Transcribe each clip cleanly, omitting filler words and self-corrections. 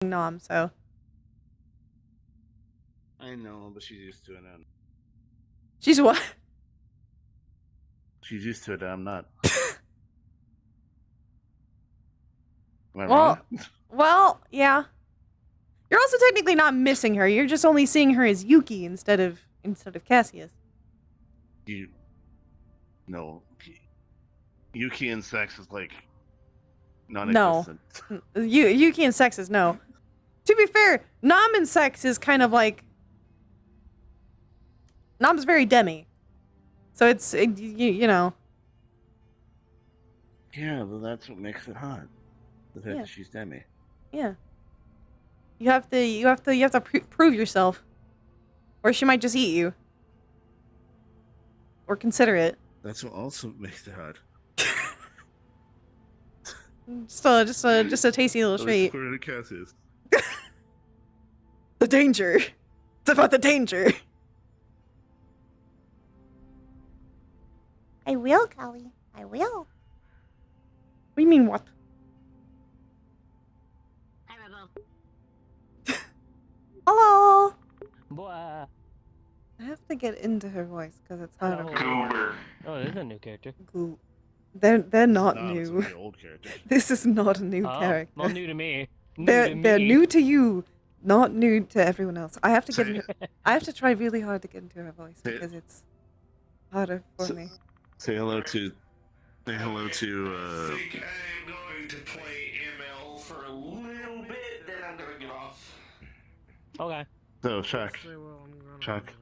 missing Nom, so. I know, but she's used to it. And She's what? she's used to it. And I'm not. Am I wrong? Well, yeah. You're also technically not missing her. You're just only seeing her as Yuki instead of Cassius. No. Yuki and sex is like non-existent. No. Yuki and sex is no. To be fair, Nom and sex is kind of like... Nom's very demi. So it's, you know. Yeah, well, that's what makes it hot. The fact that she's demi. Yeah. You have to prove yourself. Or she might just eat you. Or consider it. That's what also makes it hot. just a tasty little treat. The danger. It's about the danger. I will, Callie. I will. What do you mean, what? Hello. Boy. I have to get into her voice because it's hard. Oh, this is a new character. They're not new. It's a very old character. This is not a new character. Well, new to me. They're new to you, not new to everyone else. I have to get. I have to try really hard to get into her voice because it's harder for me. Say hello to. I think I'm going to play ML for a little bit, then I'm going to get off. Okay. So, Chuck.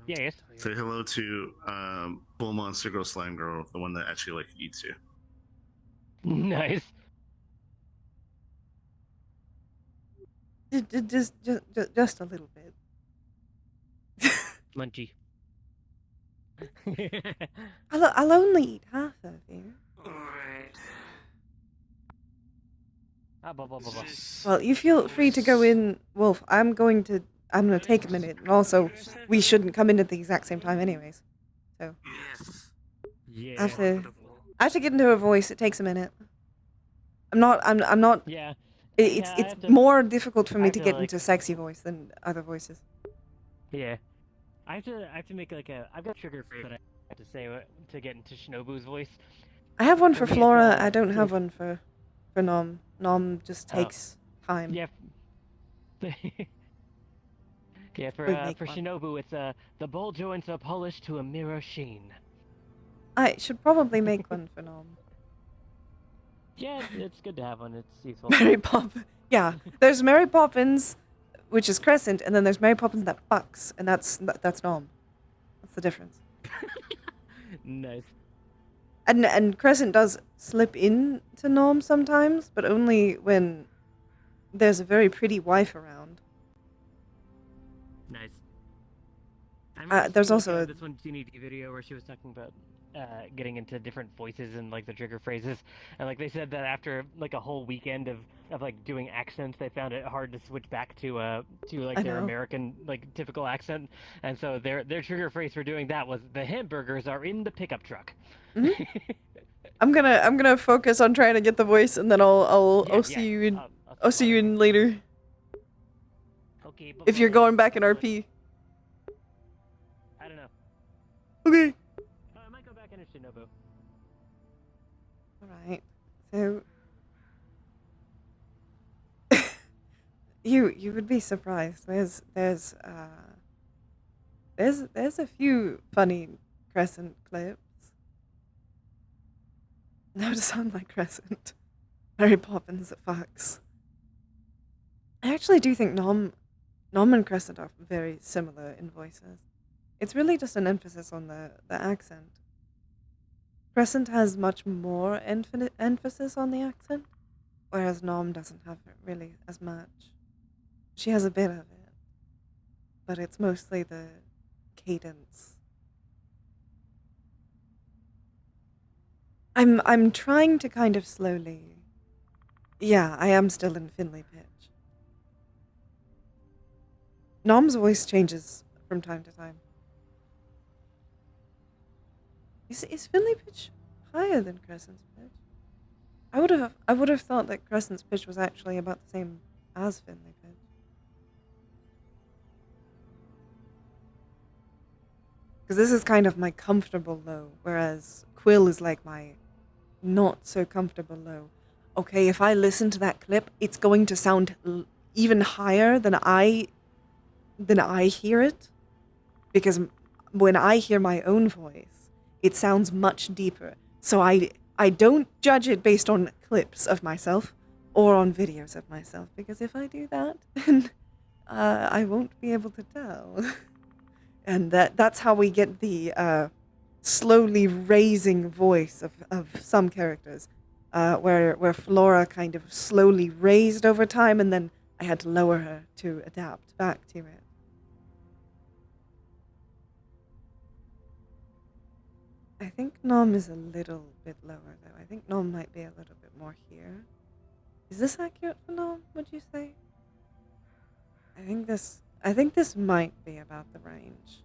Yeah, yes. Say hello to Bull Monster Girl Slime Girl, the one that actually like eats you. Nice. Just a little bit. Munchy. I'll only eat half of you. Alright. Well, you feel free to go in, Wolf. I'm gonna take a minute, and also, we shouldn't come in at the exact same time anyways. So. Yes. I have to get into her voice, it takes a minute. I'm not... Yeah. It's more difficult for me to get into sexy voice than other voices. Yeah. I have to make like I've got trigger phrase that I have to say to get into Shinobu's voice. I have one for Flora, I don't have one for Nom. Nom just takes time. Yeah. Yeah, for Shinobu, it's the ball joints are polished to a mirror sheen. I should probably make one for Nom. Yeah, it's good to have one. It's useful. Mary Poppins. Yeah, there's Mary Poppins, which is Crescent, and then there's Mary Poppins that fucks, and that's Nom. That's the difference. Nice. And Crescent does slip in to Nom sometimes, but only when there's a very pretty wife around. Nice. There's also this one TNT video where she was talking about getting into different voices and like the trigger phrases, and like they said that after like a whole weekend of like doing accents, they found it hard to switch back to like their American like typical accent, and so their trigger phrase for doing that was the hamburgers are in the pickup truck. Mm-hmm. I'm gonna focus on trying to get the voice, and then I'll see you in I'll see you in later. Okay. If you're going back in RP. I don't know. Okay. I might go back into Shinobu. Alright. So you would be surprised. There's a few funny Crescent clips. Now to sound like Crescent. Mary Poppins at fucks. I actually do think Nom and Crescent are very similar in voices. It's really just an emphasis on the accent. Crescent has much more emphasis on the accent, whereas Nom doesn't have it really as much. She has a bit of it, but it's mostly the cadence. I'm trying to kind of slowly... Yeah, I am still in Finley pitch. Nom's voice changes from time to time. Is Finley pitch higher than Crescent's pitch? I would have thought that Crescent's pitch was actually about the same as Finley pitch. Because this is kind of my comfortable low, whereas Quill is like my not so comfortable low. Okay, if I listen to that clip, it's going to sound even higher than I hear it, because when I hear my own voice, it sounds much deeper. So I don't judge it based on clips of myself or on videos of myself, because if I do that, then I won't be able to tell. And that's how we get the slowly raising voice of some characters, where Flora kind of slowly raised over time, and then I had to lower her to adapt back to it. I think Nom is a little bit lower, though. I think Nom might be a little bit more here. Is this accurate for Nom, would you say? I think this might be about the range.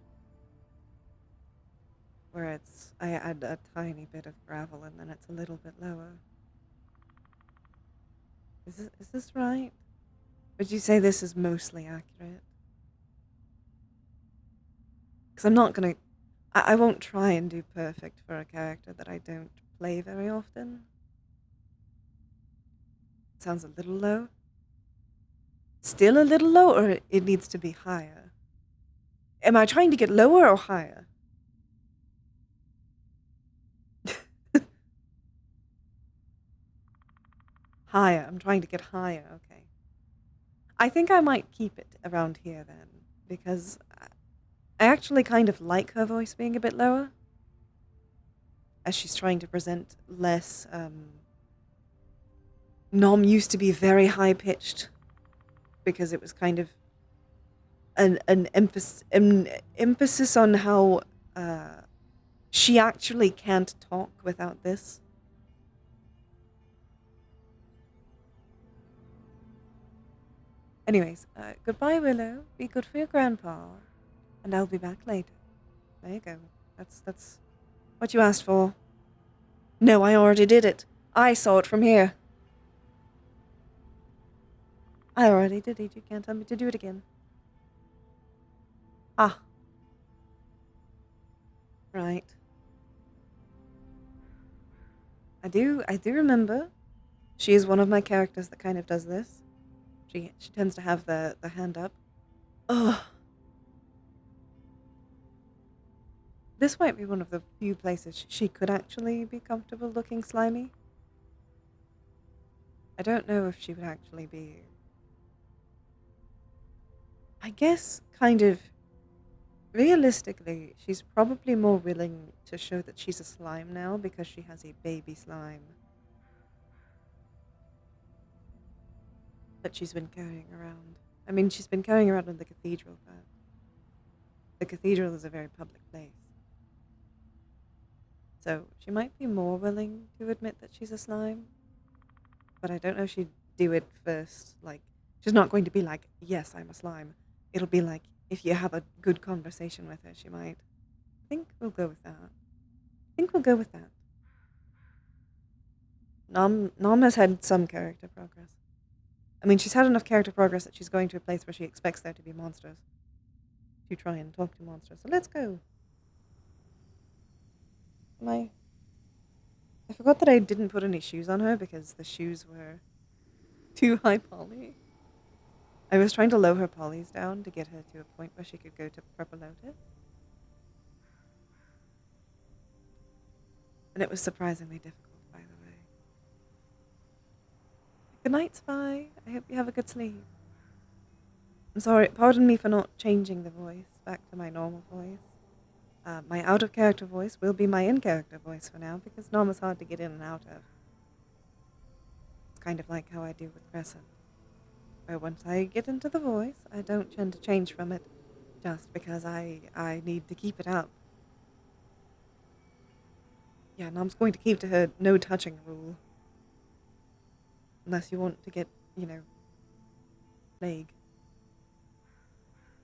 Where I add a tiny bit of gravel and then it's a little bit lower. Is this right? Would you say this is mostly accurate? Because I'm not gonna... I won't try and do perfect for a character that I don't play very often. Sounds a little low. Still a little low, or it needs to be higher? Am I trying to get lower or higher? Higher. I'm trying to get higher. Okay. I think I might keep it around here then, because I actually kind of like her voice being a bit lower, as she's trying to present less. Nom used to be very high pitched, because it was kind of an emphasis on how she actually can't talk without this. Anyways, goodbye, Willow. Be good for your grandpa, and I'll be back later. There you go. That's what you asked for. No, I already did it. I saw it from here. I already did it. You can't tell me to do it again. Ah. Right. I do remember. She is one of my characters that kind of does this. She tends to have the hand up. Ugh. This might be one of the few places she could actually be comfortable looking slimy. I don't know if she would actually be... I guess, kind of, realistically, she's probably more willing to show that she's a slime now because she has a baby slime that she's been carrying around. I mean, she's been carrying around in the cathedral, but the cathedral is a very public place. So she might be more willing to admit that she's a slime, but I don't know if she'd do it first. Like, she's not going to be like, yes, I'm a slime. It'll be like, if you have a good conversation with her, she might. I think we'll go with that. Nom has had some character progress. I mean, she's had enough character progress that she's going to a place where she expects there to be monsters. To try and talk to monsters. So let's go. I forgot that I didn't put any shoes on her because the shoes were too high poly. I was trying to lower her polys down to get her to a point where she could go to Purple Lotus. And it was surprisingly difficult, by the way. Good night, Spy. I hope you have a good sleep. I'm sorry, pardon me for not changing the voice back to my normal voice. My out-of-character voice will be my in-character voice for now, because Nom is hard to get in and out of. It's kind of like how I do with Crescent. Where once I get into the voice, I don't tend to change from it, just because I need to keep it up. Yeah, Nom's going to keep to her no touching rule. Unless you want to get,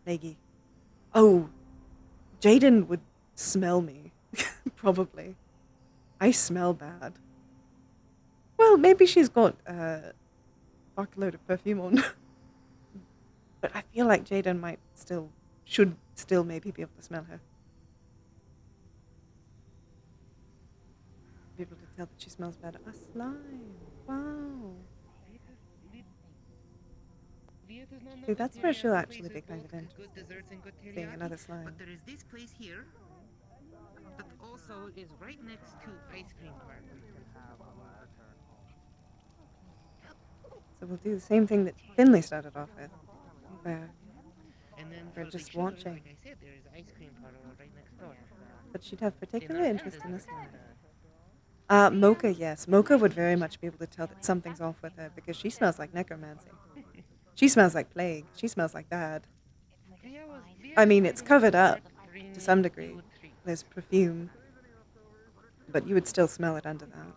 Leggy. Oh, Jaden would smell me. Probably. I smell bad. Well, maybe she's got a fuckload of perfume on. But I feel like Jaden should still maybe be able to smell her. tell that she smells better. A slime. Wow. See, that's where she'll actually be kind of interested. Seeing another slime. But there is this place here that also is right next to ice cream parlor. So we'll do the same thing that Finley started off with, where And then we're for just the children, watching. like I said, there is ice cream parlor right next door. But she'd have particular They're not interest in bad, the but, slime. Mocha, yes. Mocha would very much be able to tell that something's off with her because she smells like necromancy. She smells like plague. She smells like bad. I mean, it's covered up to some degree. There's perfume, but you would still smell it under that.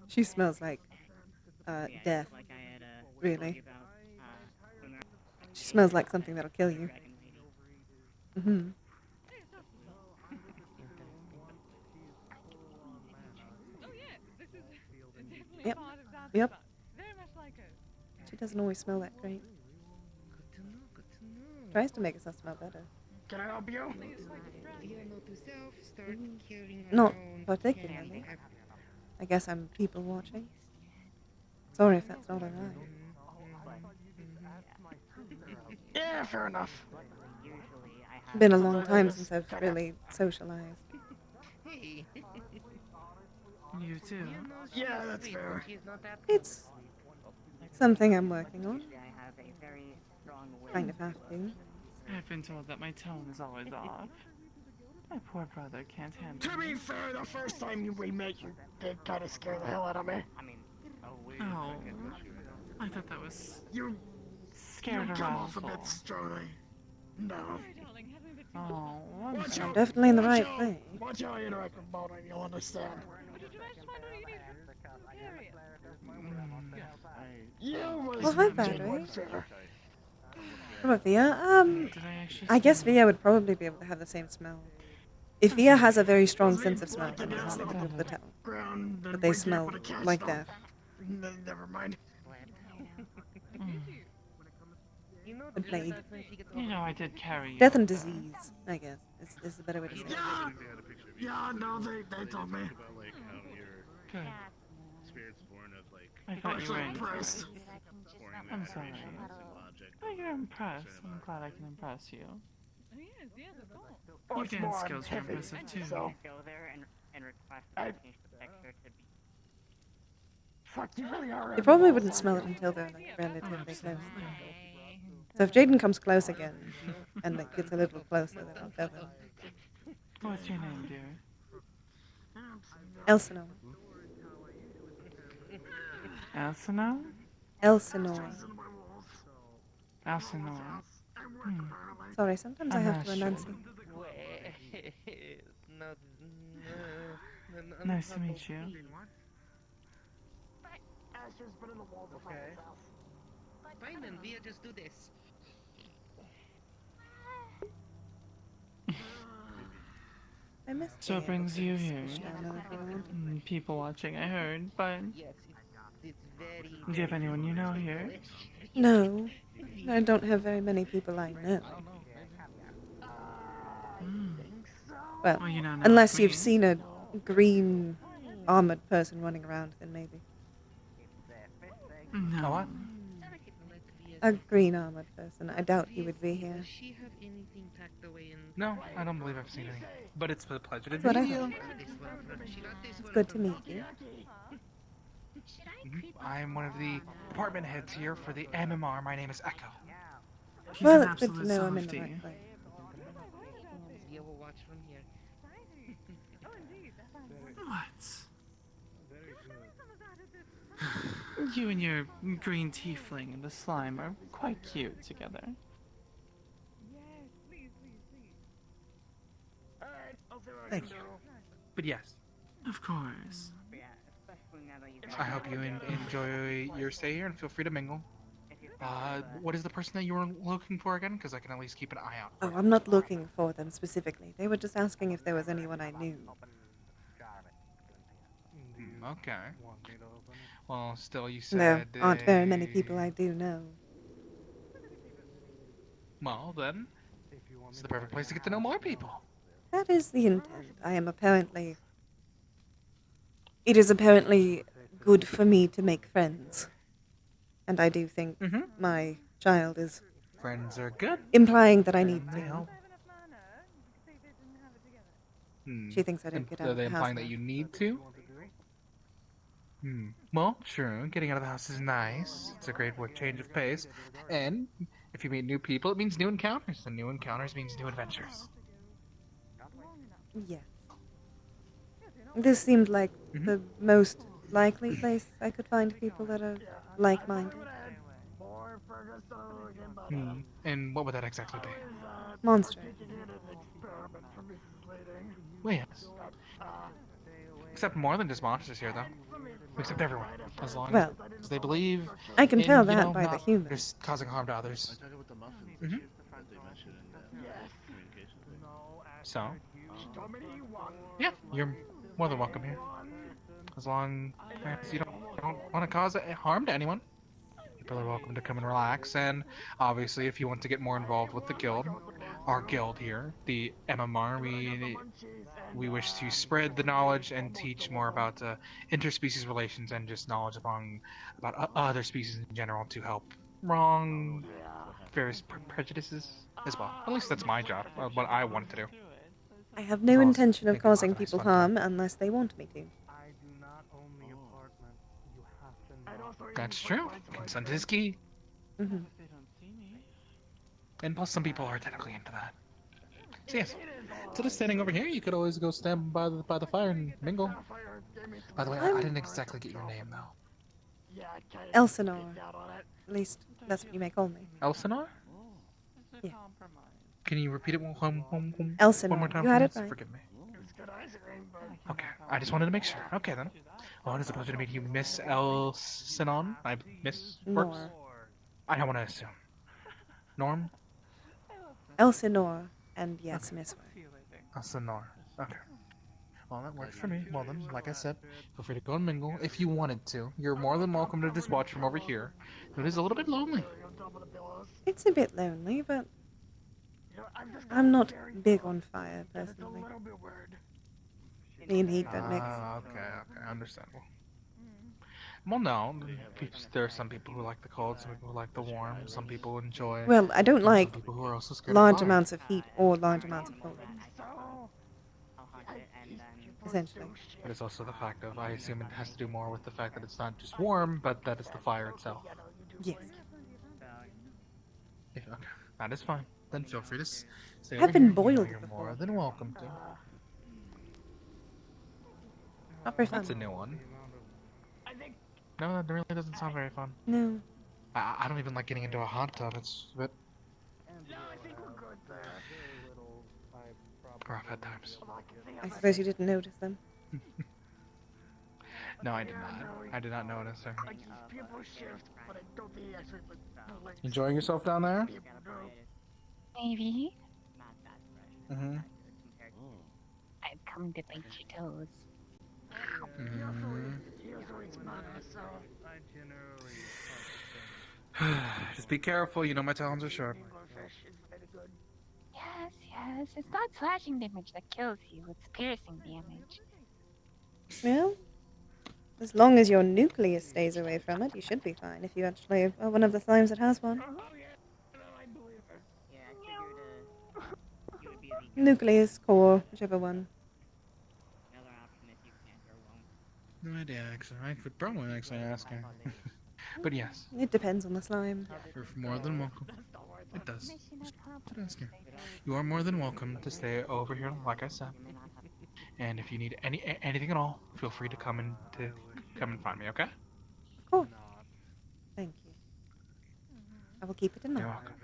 She smells like death. Really, she smells like something that'll kill you. Mm-hmm. Yep. Yep. She doesn't always smell that great. Good to know, good to know. Tries to make herself smell better. Can I help you? Via note to self, start carrying Not around particularly. candy. I guess I'm people watching. Sorry if that's not alright. Yeah, fair enough. Been a long time since I've really socialized. Hey, You too. Via knows Yeah, she's that's sweet, fair. but she's not that It's something I'm working on. Kind of have to. I've been told that my tone is always off. My poor brother can't handle To me. be fair, the first time we met, you did kind of scare the hell out of me. Oh, I thought that was You scared come off a arousal. bit strongly. No. Oh, I'm Watch sorry. I'm definitely in the watch right out, place. Watch how I interact with Mona and you'll understand. You was Well, hi, mentioned Battery. one favor. What about Via? Did I actually I guess smell Via would probably be able to have the same smell. If Via has a very strong sense of smell, then yes, they would be able to tell. Ground But and they wake you up smell with a cat like smell. death. Never mind. And plague. You know, I did carry you. Death and up there. disease, I guess, is the better way to say it. Yeah, yeah, no, they told me. About like how your Good. spirit's born of like I thought you were into Impressed. it. pouring I'm that sorry. adoration and logic. Oh, you're impressed. I'm glad I can impress you. Oh, Your it's dance more skills are heavy, impressive too. So, Go there and request I- to change the texture to be. fuck, you really are. You probably wouldn't smell it until they're like relatively close. So if Jaden comes close again and like gets a little closer, then I'll tell him. What's your name, dear? Elsinore. Elsinore? Elsinore. Elsinore. Hmm. Sorry, sometimes I I'm have not to sure. enunciate. Nice to meet you. Fine then, Via, just do this. I miss So it being able brings to you here. squish down other people. People watching, I heard, but Yes, it's very. do you have anyone you know here? No, I don't have very many people I know. Well, Well, you know, now unless it's you've me. seen a green armored person running around, then maybe. No. What? A green armored person. I doubt he would be here. Does she have anything packed away in? No, I don't believe I've seen any. But it's a pleasure to That's what I meet you. thought. This one, she got this It's one good to from meet you. I'm one of the department heads here for the MMR. My name is Echo. He's Well, an it's good to absolute know I'm in the softie. right place. Via will watch from here. What? You and your green tiefling and the slime are quite cute together. Thank you. But yes, Of course. I hope you enjoy your stay here and feel free to mingle. What is the person that you were looking for again? Because I can at least keep an eye out for Oh, I'm not looking for them specifically. They were just asking if there was anyone I knew. Okay. Well, still, you There said aren't very many people I do know. Well, then, it's the perfect place to get to know more people. That is the intent. I am apparently It is apparently good for me to make friends. And I do think my child is Friends are good. implying that I need They to. help. She thinks I don't get out Are of they the house implying that enough. you need to? Well, true. Getting out of the house is nice. It's a great change of pace. And if you meet new people, it means new encounters. And new encounters means new adventures. Yes. This seemed like the most likely place I could find people that are like-minded. And what would that exactly be? Monster. Well, yes. Accept more than just monsters here, though. We accept everyone, as long Well, as they believe. I can in, tell you that know, by the not humans. just causing harm to others. So, yeah, you're more than welcome here. As long as you don't want to cause harm to anyone. People are welcome to come and relax, and obviously if you want to get more involved with the guild, our guild here, the MMR, we wish to spread the knowledge and teach more about interspecies relations and just knowledge about other species in general to help wrong various prejudices as well. At least that's my job, what I want to do. I have no Well, intention of make people have a causing nice people fun time. harm unless they want me to. That's true. Consent is key. And plus some people are technically into that. So yes, instead of standing over here, you could always go stand by the fire and mingle. By the way, I didn't exactly get your name though. Elsinore. At least that's what you may call me. Elsinore? Yeah. Can you repeat it one Elsinore. more time You for had me? it right. Forgive me. Okay, I just wanted to make sure. Okay then. Well, it is a pleasure to meet you, Miss Elsinon. Miss Works? Nor. I don't want to assume. Norm? Elsinore. And yes, Miss Ware. Elsinore. Okay. Well, that works for me. Well then, like I said, feel free to go and mingle if you wanted to. You're more than welcome to just watch from over here. It is a little bit lonely. It's a bit lonely, but I'm not big on fire, personally. Me and heat don't mix. Okay, understandable. Well, no, there are some people who like the cold, some people who like the warm, some people enjoy. Well, I don't and like some people who are also scared large of fire. amounts of heat or large amounts of cold, I'll hunt it and then essentially. But it's also the fact of, I assume it has to do more with the fact that it's not just warm, but that it's the fire itself. Yes. Yeah, okay, that is fine. Then feel free to stay I've over been here. boiled You're before. more than welcome to. Not very fun. That's a new one. No, that really doesn't sound very fun. No. I don't even like getting into a hot tub. It's a bit rough at times. I suppose you didn't notice them. No, I did not. I did not notice her. Enjoying yourself down there? Maybe. not that fresh. Mm-hmm. Compared to I've come to bite your toes. Just be careful, you know my talons are sharp. Yes, yes. It's not slashing damage that kills you, it's piercing damage. Well, as long as your nucleus stays away from it, you should be fine if you actually are one of the slimes that has one. yeah, I figured you would be the Nucleus, core, whichever one. another option if you can't go alone. No idea, actually. I could probably actually ask her. But yes, It depends on the slime. you're more than welcome. It does. Mission Just ask her. accomplished. You are more than welcome to stay over here, like I said. And if you need anything at all, feel free to come and find me, okay? Of course. Thank you. I will keep it in You're mind. welcome.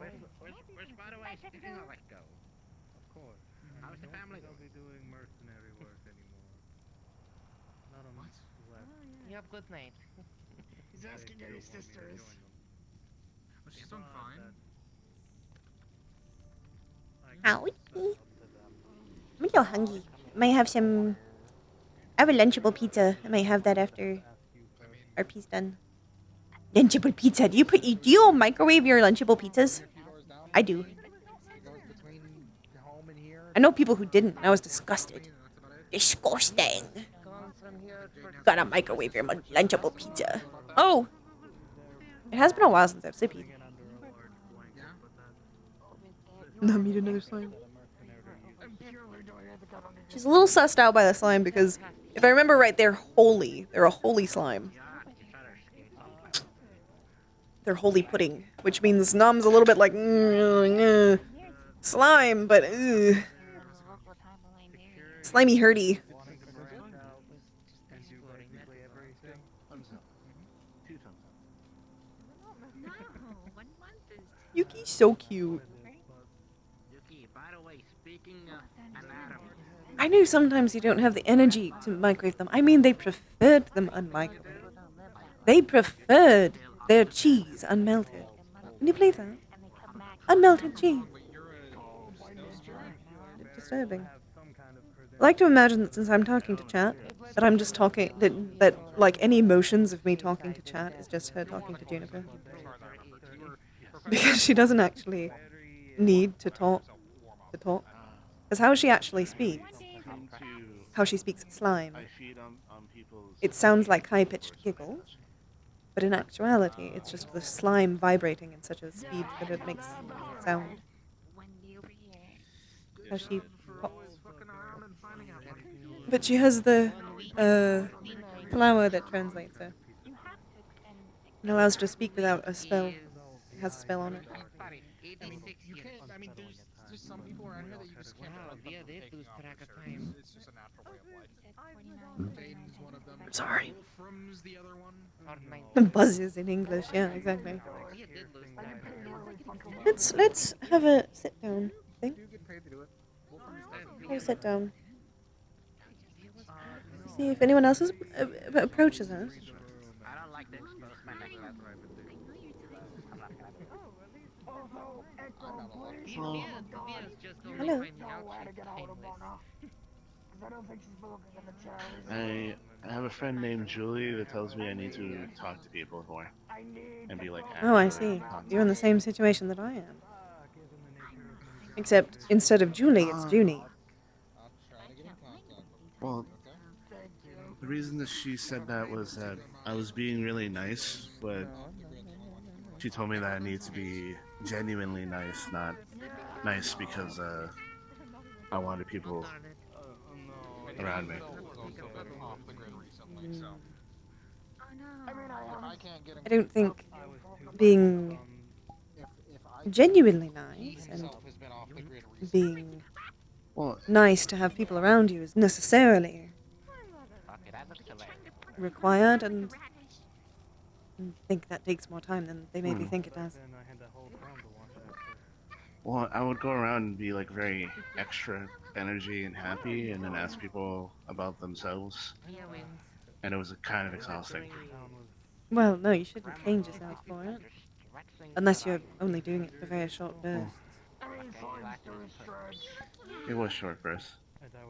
Which, by the way, speaking of let go, of course. How's the family? Don't be doing mercenary work anymore. Not on what? You have good night. He's asking at his sisters. Was she doing fine? Howdy. I'm a little hungry. Might have some. I have a Lunchable pizza. I might have that after our piece done. Lunchable pizza. Do you microwave your Lunchable pizzas? I do. I know people who didn't, and I was disgusted. Disgusting. Gotta microwave your lunchable pizza. Oh! It has been a while since I've sippy. No, meet another slime. She's a little sussed out by the slime because, if I remember right, they're holy. They're a holy slime. They're holy pudding, which means Nom's a little bit like slime, but slimy hurdy. Yuki's so cute. Yuki, by the way, speaking of anatomy. I knew sometimes you don't have the energy to microwave them. I mean, they preferred them unmicrowaved. They preferred their cheese unmelted. Can you believe that? Unmelted cheese. Disturbing. I like to imagine that since I'm talking to chat, that I'm just talking, that like any emotions of me talking to chat is just her talking to Juniper. Because she doesn't actually need to talk. Because how she actually speaks, how she speaks slime, it sounds like high-pitched giggles, but in actuality, it's just the slime vibrating in such a speed that it makes sound. How she pops. But she has the flower that translates her. It allows her to speak without a spell. It has a spell on it. I mean, you can't. I mean, there's some people around here that you just can't prevent them from taking off their shirts. It's just a natural way of life. Jaden's one of them. I'm sorry. Wolfram's the other one. The buzzes in English, yeah, exactly. Let's have a sit down thing. Have a sit down. See if anyone else approaches us. I don't like to expose my neck that way, but I'm not gonna. Hello. I have a friend named Julie that tells me I need to talk to people more and be like. Oh, I see. You're in the same situation that I am. Except instead of Julie, it's Junie. Well, the reason that she said that was that I was being really nice, but she told me that I need to be genuinely nice, not nice because I wanted people around me. I don't think being genuinely nice and being nice to have people around you is necessarily required, and I think that takes more time than they maybe think it does. Well, I would go around and be like very extra energy and happy, and then ask people about themselves, and it was kind of exhausting. Well, no, you shouldn't change yourself for it. Unless you're only doing it for very short bursts. It was short bursts.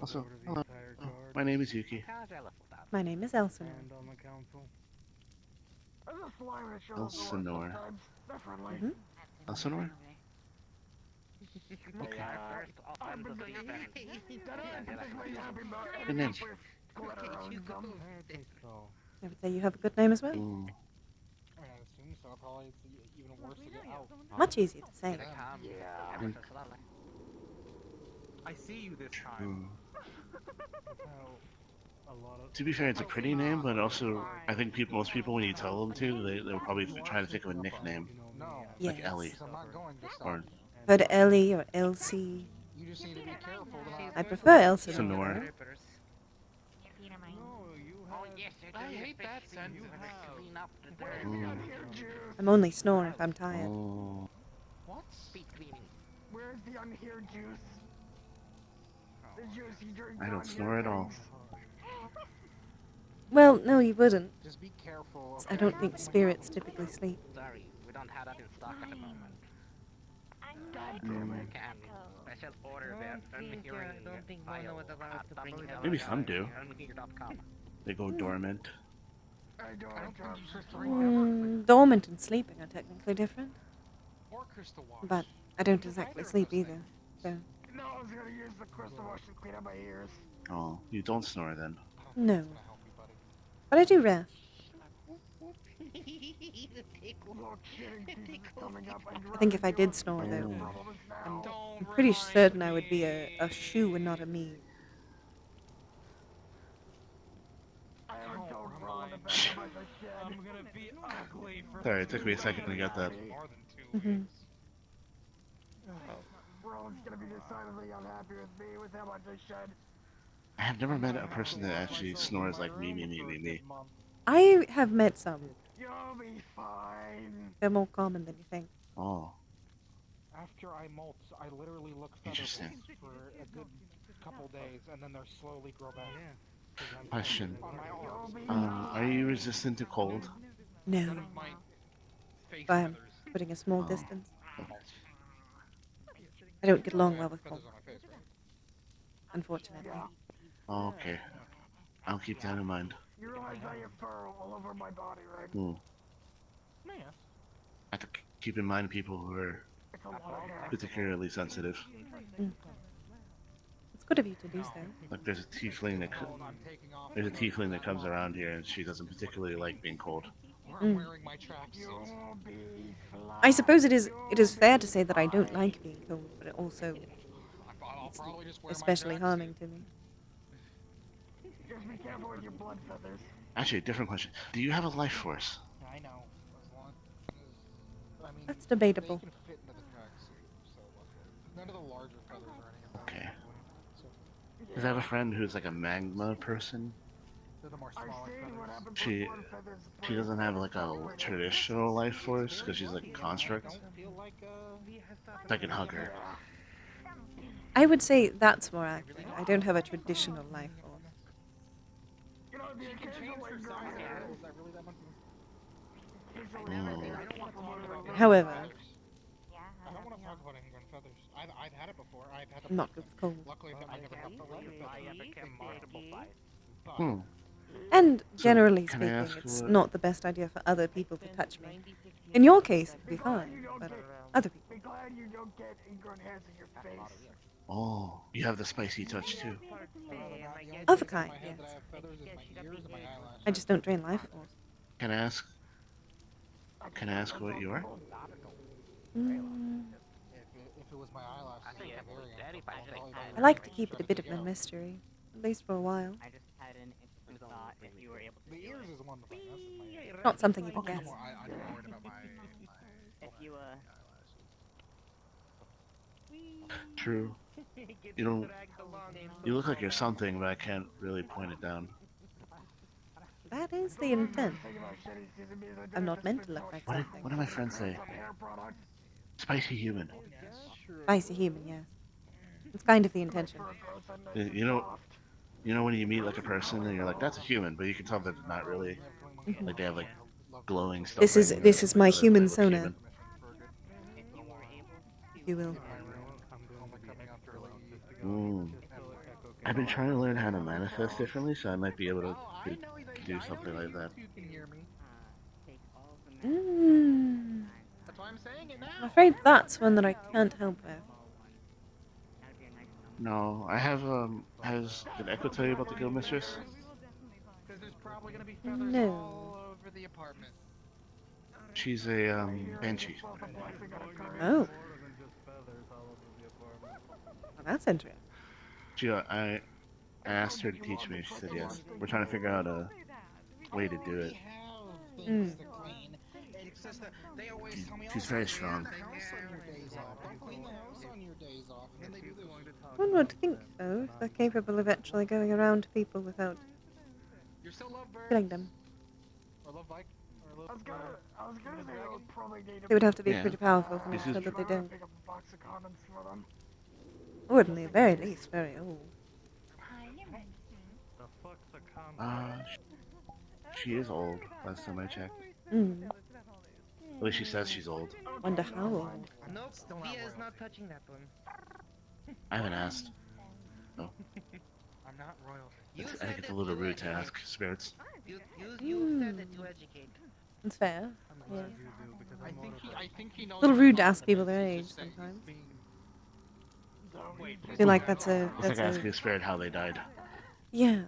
Also, hello. Oh, my name is Yuki. My name is Elsinore. Elsinore. Elsinore? Okay. Good name. I would say you have a good name as well. Mm. Much easier to say. I see you this time. To be fair, it's a pretty name, but also I think most people, when you tell them to, they'll probably try to think of a nickname, like Yes. Ellie, or Heard Ellie or Elsie. I prefer Elsie. Sonora. I hate that sentence. I'm only snore if I'm tired. Oh. What? Where's the unheard juice? The juice you drink. I don't snore at all. Well, no, you wouldn't. Just be careful. I don't think spirits typically sleep. Sorry, we don't have that in stock at the moment. Special order there. Maybe some do. They go dormant. Dormant and sleeping are technically different. Or crystal water. But I don't exactly sleep either. So No, I was gonna use the crystal wash to clean out my ears. Oh, you don't snore then. No. But I do rest. No kidding, Jesus is coming up. I think if I did snore, though, I'm pretty certain I would be a shoe and not a me. I'm gonna be ugly for Sorry, it took me a second to get that. Mm-hmm. Roland's gonna be decidedly unhappy with me with how much I shed. I have never met a person that actually snores like me. I have met some. You'll be fine. They're more common than you think. Oh, After I molt, I literally look Interesting. featherless for a good couple days, and then they slowly grow back. question. On my arms. Are you resistant to cold? No. None of my face But I'm feathers. putting a small Oh. distance. I don't get along well with cold, Feathers on my face, right? unfortunately. Oh, okay. I'll keep that in mind. You realize I have fur all over my body, right? Hmm. Yes. I have to keep in mind people who are It's a lot of hair. particularly sensitive. It's good of you to do so. Like there's a tiefling that comes around here and she doesn't particularly like being cold. I'm wearing my tracksuit. You'll be fine. I suppose it is fair to say that I don't like being cold, but it also I'll probably just wear especially my harming to me. Just be careful with your blood feathers. Actually, different question. Do you have a life force? I know. As long as, I mean, That's debatable. They can fit into the tracksuit, so none of the larger feathers or any of that. Okay. So Because I have a friend who's like a magma person. they're the more I've smaller seen what feathers. happens She when blood feathers she break. doesn't have like a traditional life force because she's like a construct. Don't feel like So I can hug her. I would say that's more accurate. I don't have a traditional life force. You know, the you can change occasional her ingrown size. hair. Is that really that much? Mm. I don't want to talk about However, feathers. I don't want to talk about ingrown feathers. I've had it before. I've had I'm not good with cold. Luckily, I've never had the larger feathers. But Hmm. And So, generally can I speaking, ask it's what- not the best idea for other people to touch me. In your case, it'd be fine, but other people. Be glad you don't get ingrown hairs in your face. Oh, you have the spicy touch too. Of a kind, my head that I yes. have feathers in my ears and my eyelashes. I just don't drain life force. Can I ask? Can I ask what you are? Mm, If it was my eyelashes, I'd be very uncomfortable. I like to keep it a bit of a mystery, at least for a while. I just had an interesting thought if you were able to The do ears it. is one thing. That's my Not something you would Okay, guess. I'm more worried about my If you True. You don't. You look like you're something, but I can't really point it down. That is the intent. Think about shitty season means I I'm didn't not just meant to spit look out like What did, something. what did my friend say? some hair product. Spicy human. Spicy human, yes. It's kind of the intention. Fur grows so nice and You know, soft. you know when you meet like a person and you're like, that's a human, but you can tell that they're not really. Like they have like glowing stuff. This is right this here, is my so they human look sonar, human. if you will. Mm. I've been trying to learn how to manifest differently, so I might be able to do something like that. You can hear me. take all of the magic That's why I'm saying it I'm now. afraid that's one that I can't help with. out of your next No, I have did Echo tell you about the guild mistress? Because there's probably gonna be feathers No. all over the apartment. She's a banshee. Oh. Well, that's interesting. I asked her to teach me. She said yes. We're trying to figure out a way to do it. Things to clean. It's just that they always tell me, She's very strong. Clean the house on your days off. Don't clean the house on your days off. And then they do this. One would think so, if they're capable of actually going around to people without You're still love birds. killing them. Or love bike. Or I was gonna say I would probably need They would have to be Yeah. pretty powerful to make This sure is- that they don't. pick up a box of condoms for them. Or at the very least, very old. She is old. Last time I checked. Mm. At least she says she's old. Wonder how old. Nope, Via is not touching that one. I haven't asked. I'm not royal. You I said think it's a that little you rude to educate. ask spirits. You said that you educate. It's fair. Yeah. I think he knows. A little rude to ask people their age sometimes. I feel like that's It's like a asking a spirit how they died. yeah.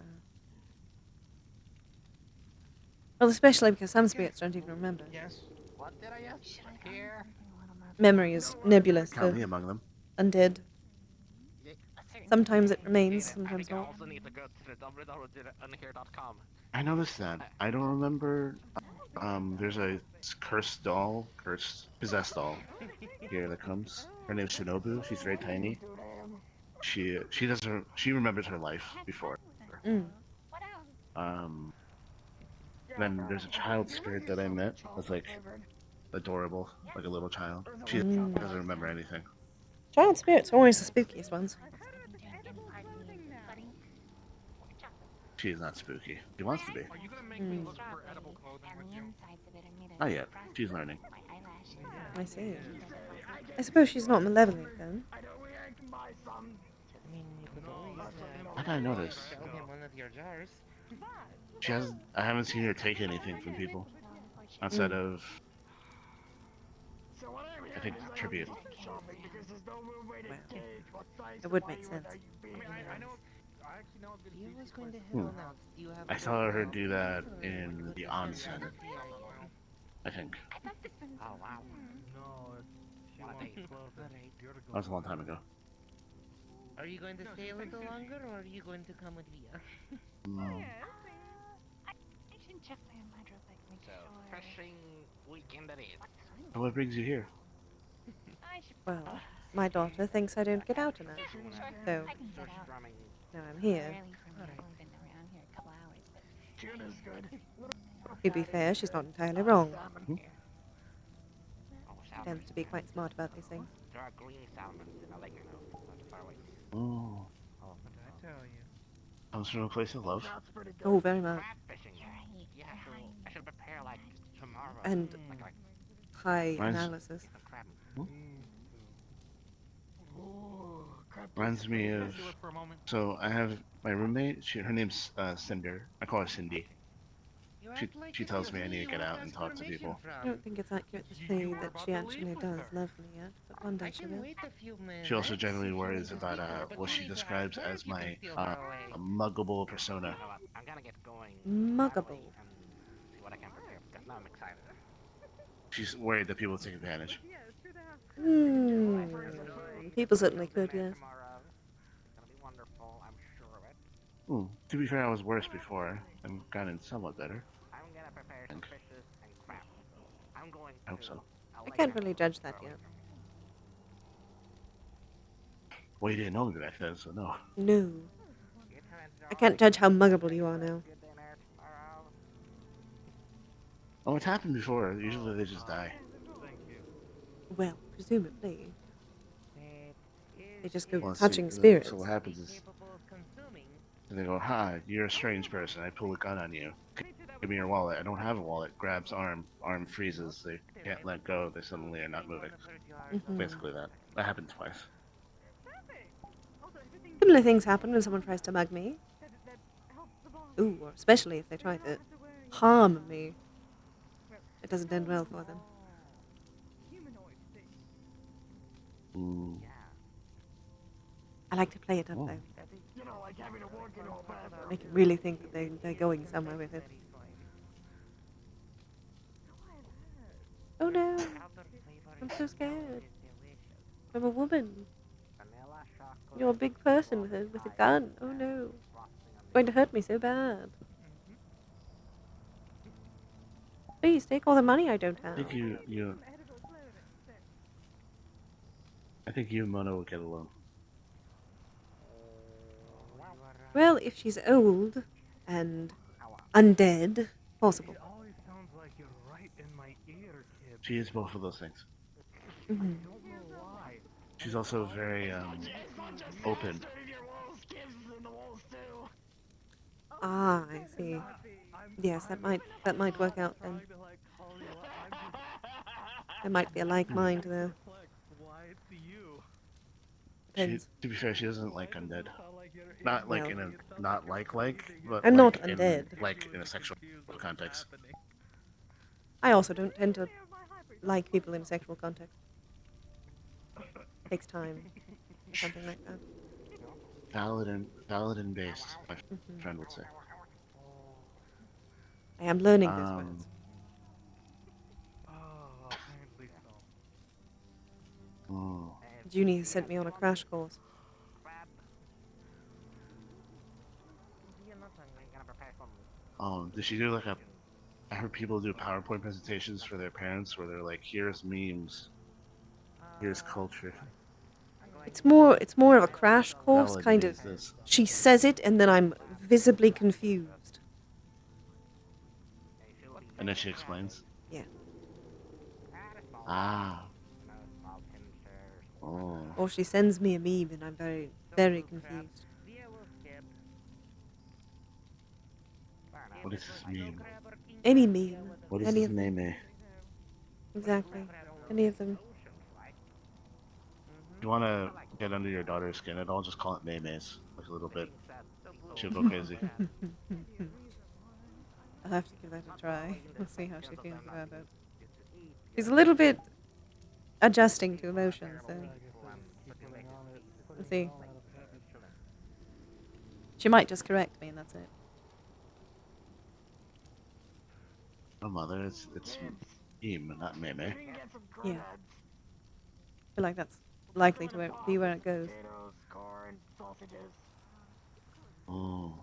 Well, especially because some spirits don't even remember. Yes. What did I ask? Here. Memory is nebulous Count for me among them. undead. Sometimes it remains, I sometimes think I not. also need to go to the www.unhere.com. I noticed that. I don't remember. There's a cursed possessed doll here that comes. Her name's Shinobu. She's very tiny. She remembers her life before. Mm. Um, then there's a child spirit that I met. That's like adorable, like a little child. She doesn't remember anything. Child spirits are always the spookiest ones. She is not spooky. She wants to be. Are you gonna make me look for edible clothing with you? Not yet. She's learning. I see. I suppose she's not malevolent then. I mean, you could always How did I know this? sell him one of your jars. She has. I haven't seen her take anything from people outside of, I think, tribute. It would make sense. I actually know a good You was going to Hmm. hell now. Do you have I saw her do that in the onsen. I think Oh wow. No, she What a wants date. clothing. Alright. You're to that go. was a long time ago. Are you going to stay a little longer or are you going to come with Via? Mm, I should check my wardrobe, like, make So, sure. fishing weekend it is. so what brings you here? I should. Well, my daughter thinks I don't get out enough. So, I can get out. Drumming. now I'm here. Early for me. I've only been around here a couple hours, but To be fair, she's not entirely wrong. Hmm? Oh, She salmon. tends to be quite smart about these things. There are green salmon in a lake, I know. Not too far away. Oh, Oh, what did I tell you? comes from a place of love. Oh, very much. Crab fishing. Yeah, I should prepare like tomorrow. And like high Mine's- analysis. some crab. Reminds me of. Do it for a moment. So I have my roommate. Her name's Cinder. I call her Cindy. You She act like she it's tells me I me need to you get want out and talk to people. transformation I from. don't think it's accurate to You say were that about she to actually leave with does her. love me yet, but one day I she can will. wait a few minutes. She also generally if you worries want to about sleep here, but what she only to describes have as work you can my steal far away. muggable persona. You know what? I'm gonna get going. Muggable. right away and see what I can prepare because now I'm excited. She's worried that people take advantage. Hmm. People certainly could, Dinner yes. tomorrow. It's gonna be wonderful. I'm sure of it. To be fair, I was worse before. I've gotten somewhat better. I'm gonna prepare some fishes and crab. I'm going I hope to so. I can't really judge that yet. Well, you didn't know me back then, so no. No. I can't judge how muggable you are now. Good dinner tomorrow. Oh, it's happened before. Usually they just die. Thank you. Well, presumably. They just go Well, let's touching see. spirits. So what happens is Capable of consuming. they go, "Hi, you're a strange person." I pull a gun on you. Give me your wallet. I don't have a wallet. Grabs arm. Arm freezes. They can't let go. They suddenly are not moving. Mhm. Basically that. That happened twice. Similar things happen when someone tries to mug me. Ooh, or especially if they try to harm me. It doesn't end well for them. Ooh. I like to play it up Oh. though. Make them really think that they're going somewhere with it. Oh no, I'm so scared. I'm a woman. Vanilla chocolate. You're a big person with a gun. Oh no. It's going to hurt me so bad. Please take all the money I don't I have. think I think you and Mona will get along. Well, if she's old and undead, possible. It always sounds like you're right in my ear, kid. She is both of those things. Mhm. I don't know why. She's also very open. Ah, I see. Yes, that might work out then. There might be a like mind there. Why it's you? She, Depends. to be fair, she doesn't like undead. Not like Well. in a not like, but I'm not like in, undead. like in a sexual context. I also don't tend to like people in a sexual context. Takes time. or something like that. Paladin based, my Mhm. friend would say. I am learning those Um, words. Oh, apparently so. oh, Junie has sent me on a crash course. did she do like a? I heard people do PowerPoint presentations for their parents where they're like, "Here's memes, here's culture." It's more of a crash course, Paladin kind of. is this. She says it, and then I'm visibly confused. And then she explains. Yeah. Ah. Oh. Or she sends me a meme, and I'm very, very confused. What does this mean? Any meme. What is Any this of them. name? Exactly. Any of them. You want to get under your daughter's skin at all? Just call it Maymays, like a little bit. She'll go crazy. I'll have to give that a try. We'll see how she feels about it. She's a little bit adjusting to emotions, so let's see. She might just correct me, and that's it. Oh, mother, it's Meme, not Maymay. Yeah. I feel like that's likely to be where it goes. Potatoes, corn, sausages. Oh.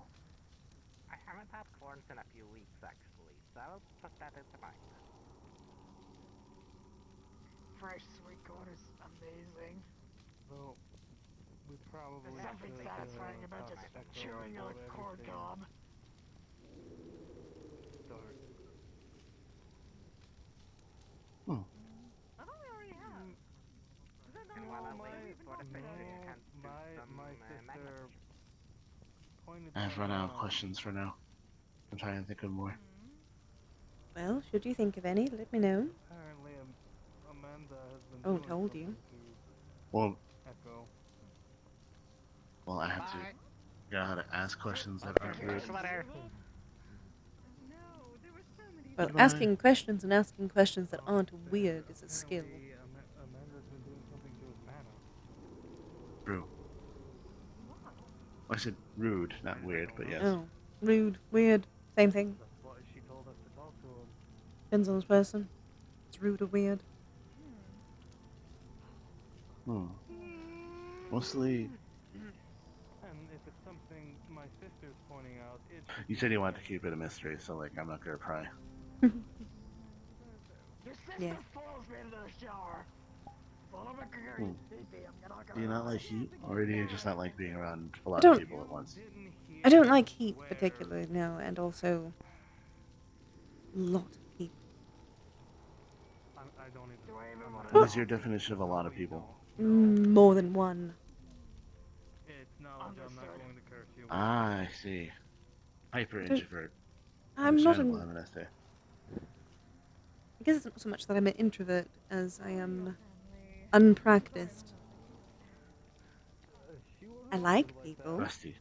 I haven't had corns in a few weeks, actually, so I'll put that into mine. Fresh sweet corn is amazing. Well, we probably There's something satisfying about just chewing on a corn cob. Dark. Hmm. And while I'm waiting for the fish, I can do my sister pointed I've run out of out questions for now. I'm trying to think of more. Well, should you think of any, let me know. apparently Amanda has been Oh, doing told you. something Well, to Echo. I have to figure out how to ask questions that aren't rude. Well, Goodbye. asking questions and asking questions that aren't weird is a skill. Apparently, Amanda's been doing something to his manor. True. I said rude, not weird, but yes. Oh, rude, weird, same thing. That's what she told us to talk to him. Depends on the person. It's rude or weird. Hmm. Mostly, And if it's something my sister's pointing out, it's you said you wanted to keep it a mystery, so like I'm not gonna pry. Your sister Yeah. falls me into the shower. Well, I'm not gonna Hmm. pee-pee, I'm not gonna Do you not like heat, or do you just not like being around a lot don't- of people at once? didn't hear I don't like heat where particularly, no, and also a lot of people. I don't even. Do I even wanna What is your definition of a lot of people? More than one. It's knowledge. I'm not going to curse you. Ah, I see. Hyper don't- introvert. I'm not Understandable, an... I'm gonna say. I guess it's not so much that I'm an introvert as I am unpracticed. I like people. Rusty.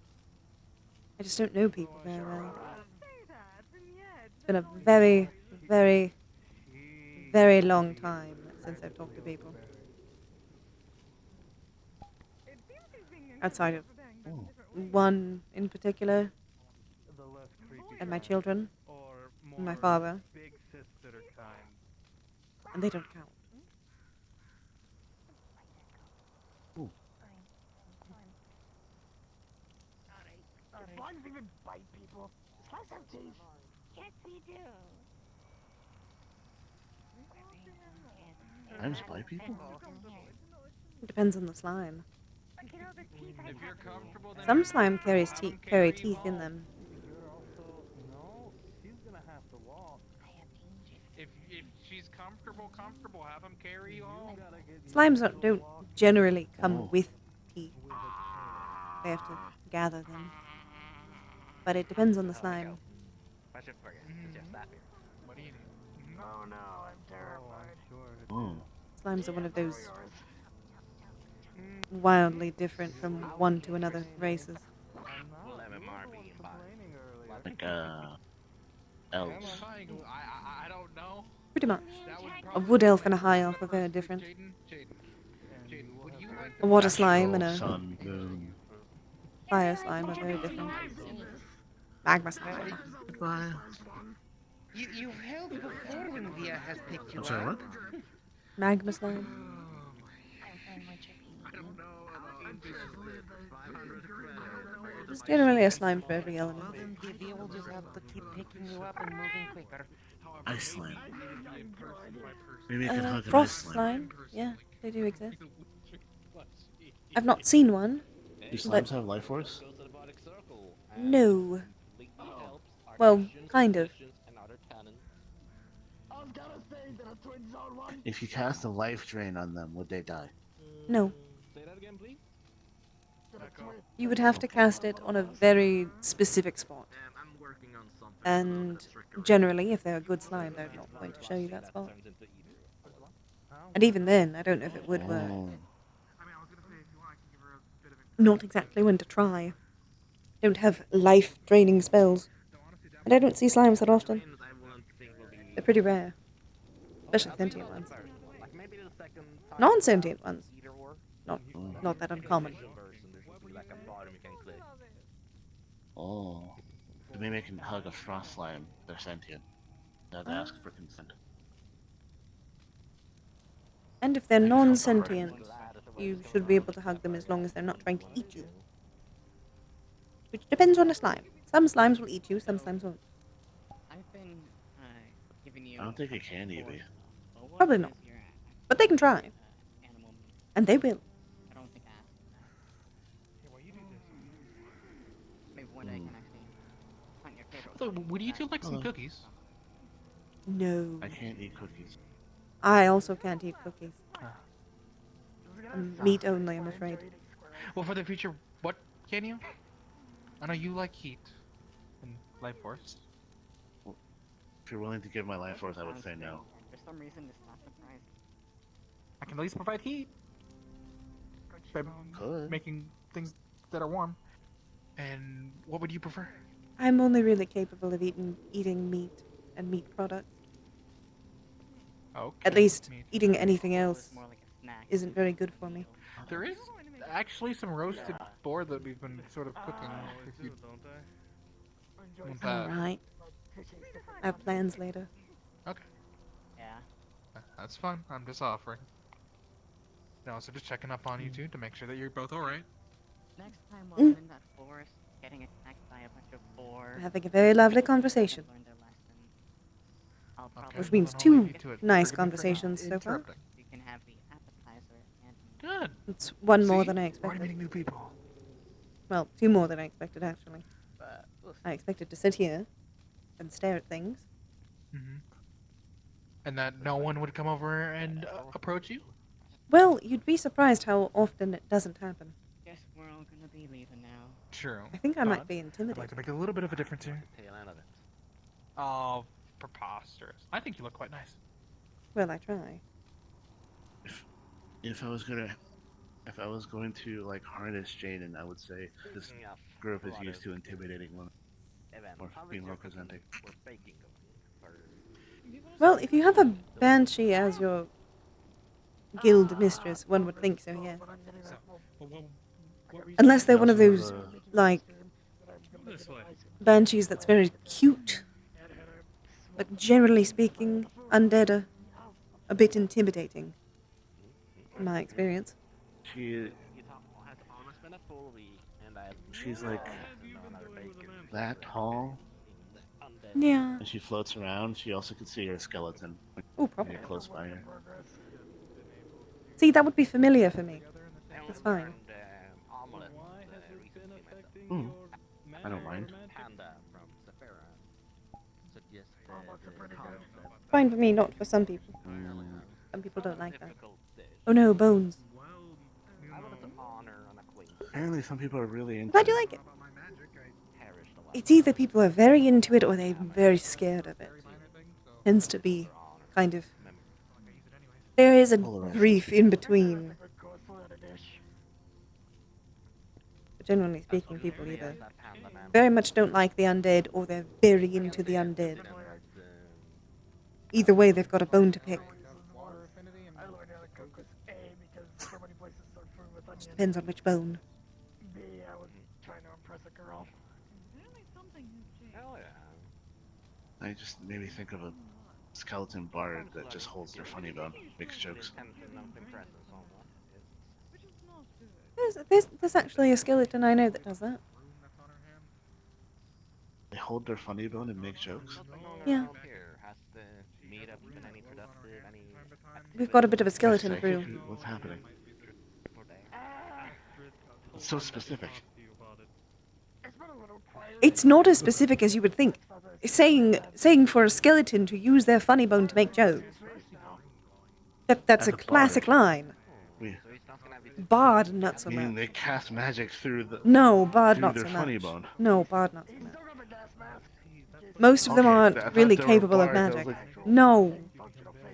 I just don't know people very well. It's been a very, very, very long time since I've talked to people. Outside of Oh. one in particular, The less creepy and my kind, children, or and my more father, big sister kind. and they don't count. Do slugs even bite people? Do slugs have teeth? Yes, we do. Slimes bite people? It depends on the slime. Look at all the teeth I If you're have. comfortable, then Some slime carries Let 'em carry carry teeth in all. them. You're also no. She's gonna have to walk. I have dangerous. If she's comfortable, have them carry you all. You gotta get Slimes used don't, to don't walking generally come Oh. with teeth. with a cane. They have to gather them. But it depends on the slime. Question for you. It's just that here. What do you need? Oh no, I'm Oh, I'm terrified. sure. Oh. Slimes are one of those Yours. wildly different from one to another races. I'm not. Will You were the MMR one be complaining earlier. Like, elves. Fine. I don't know. Pretty much. That would A probably wood be elf like and a high the elf are very first week, different. Jaden, And Jaden, you will would have you to A water slime and Astral, a sun, moon. fire slime are very different. Magma slime. Goodbye. You've held before when Via has picked you I'm sorry, up. what? Magma slime. I'm fine with your being. There's generally a slime for every Well element. then, Via will just have to keep picking you up and moving quicker. Ice slime. Maybe I can hug an ice Frost slime. slime. Yeah, they do exist. I've not seen one. Do But- slimes have life force? No. Well, kind of. I've gotta say that a twin zone one. If you cast a life drain on them, would they die? No. Say that again, please. You would have to cast it on a very specific spot. I'm working on something. And generally, if they're a good slime, they're not going to show you that spot. And even then, I don't know if it would work. Oh. Not exactly when to try. Don't have life-draining spells. And I don't see slimes that often. They're pretty rare. Especially sentient ones. Non-sentient ones. Not that uncommon. Oh. So maybe I can hug a frost slime. They're sentient. They have to ask for consent. And if they're non-sentient, you should be able to hug them as long as they're not trying to eat you. Which depends on the slime. Some slimes will eat you, some slimes won't. I've been giving you. I don't think it can eat me. Probably not. But they can try. And they will. I don't think I asked that. Maybe one day I can actually find your favorite. So, would you two like some cookies? No. I can't eat cookies. I also can't eat cookies. Meat only, I'm afraid. Well, for the future, what can you? I know you like heat and life force. If you're willing to give my life force, I would say no. For some reason, it's not surprising. I can at least provide heat by Could. making things that are warm. And what would you prefer? I'm only really capable of eating meat and meat products. Okay. At least meat. eating anything else More like a snack. isn't very good for me. There is actually some roasted boar that we've been sort of cooking. If you want that. Alright. I have plans later. Okay. Yeah. That's fine. I'm just offering. No, so just checking up on you two to make sure that you're both alright. Next time while I'm in that forest, getting attacked by a bunch of boar. Having a very lovely conversation. Learned their lesson. I'll Okay. probably Which means I'll two leave you to it. nice Forgive me for conversations so far. interrupting. You can have the appetizer and Good. It's one more See? than I We're already expected. meeting new people. Well, two more than I expected, actually. but we'll see. I expected to sit here and stare at things. Mm-hmm. And that no one would come over and approach you? Well, you'd be surprised how often it doesn't happen. Guess we're all gonna be leaving now. True. I think I might But be I'd like intimidated. to make a little bit of a difference here. Tail end of it. Oh, preposterous. I think you look quite nice. Well, I try. If I was going to like harness Jaden, I would say this group is used to intimidating women or being more presenting. Well, if you have a banshee as your guild mistress, one would think so, yes. Unless they're one of those, like, banshees that's very cute. But generally speaking, undead are a bit intimidating, in my experience. She's like that tall, Yeah. and she floats around. She also could see her skeleton Oh, when probably. you're close by her. See, that would be familiar for me. That's fine. Mm. I don't mind. Fine for me, not for some people. Some people don't like that. Oh no, bones. Apparently, some people are really into Glad you like it. It's either people are very into it or they're very scared of it. Tends to be kind of. There is a brief in between. But generally speaking, people either very much don't like the undead or they're very into the undead. Either way, they've got a bone to pick. Just depends on which bone. B, I was trying to impress a girl. Hell yeah. I just made me think of a skeleton bard that just holds their funny bone, makes jokes. There's actually a skeleton I know that does that. They hold their funny bone and make jokes. Yeah. Has to meet up in any productive, any We've got a bit of a That's skeleton psychic? crew. What's happening? It's so specific. It's been a little quiet. It's not as specific as you would think. Saying for a skeleton to use their funny bone to make jokes. That's As a a classic bard. line. We, Bard, not so meaning much. they cast magic through the No, Bard through not their so funny much. bone. No, Bard not so He's much. still got the gas mask. Most of them Okay, aren't I thought really they were capable of bards. I was magic. like- No,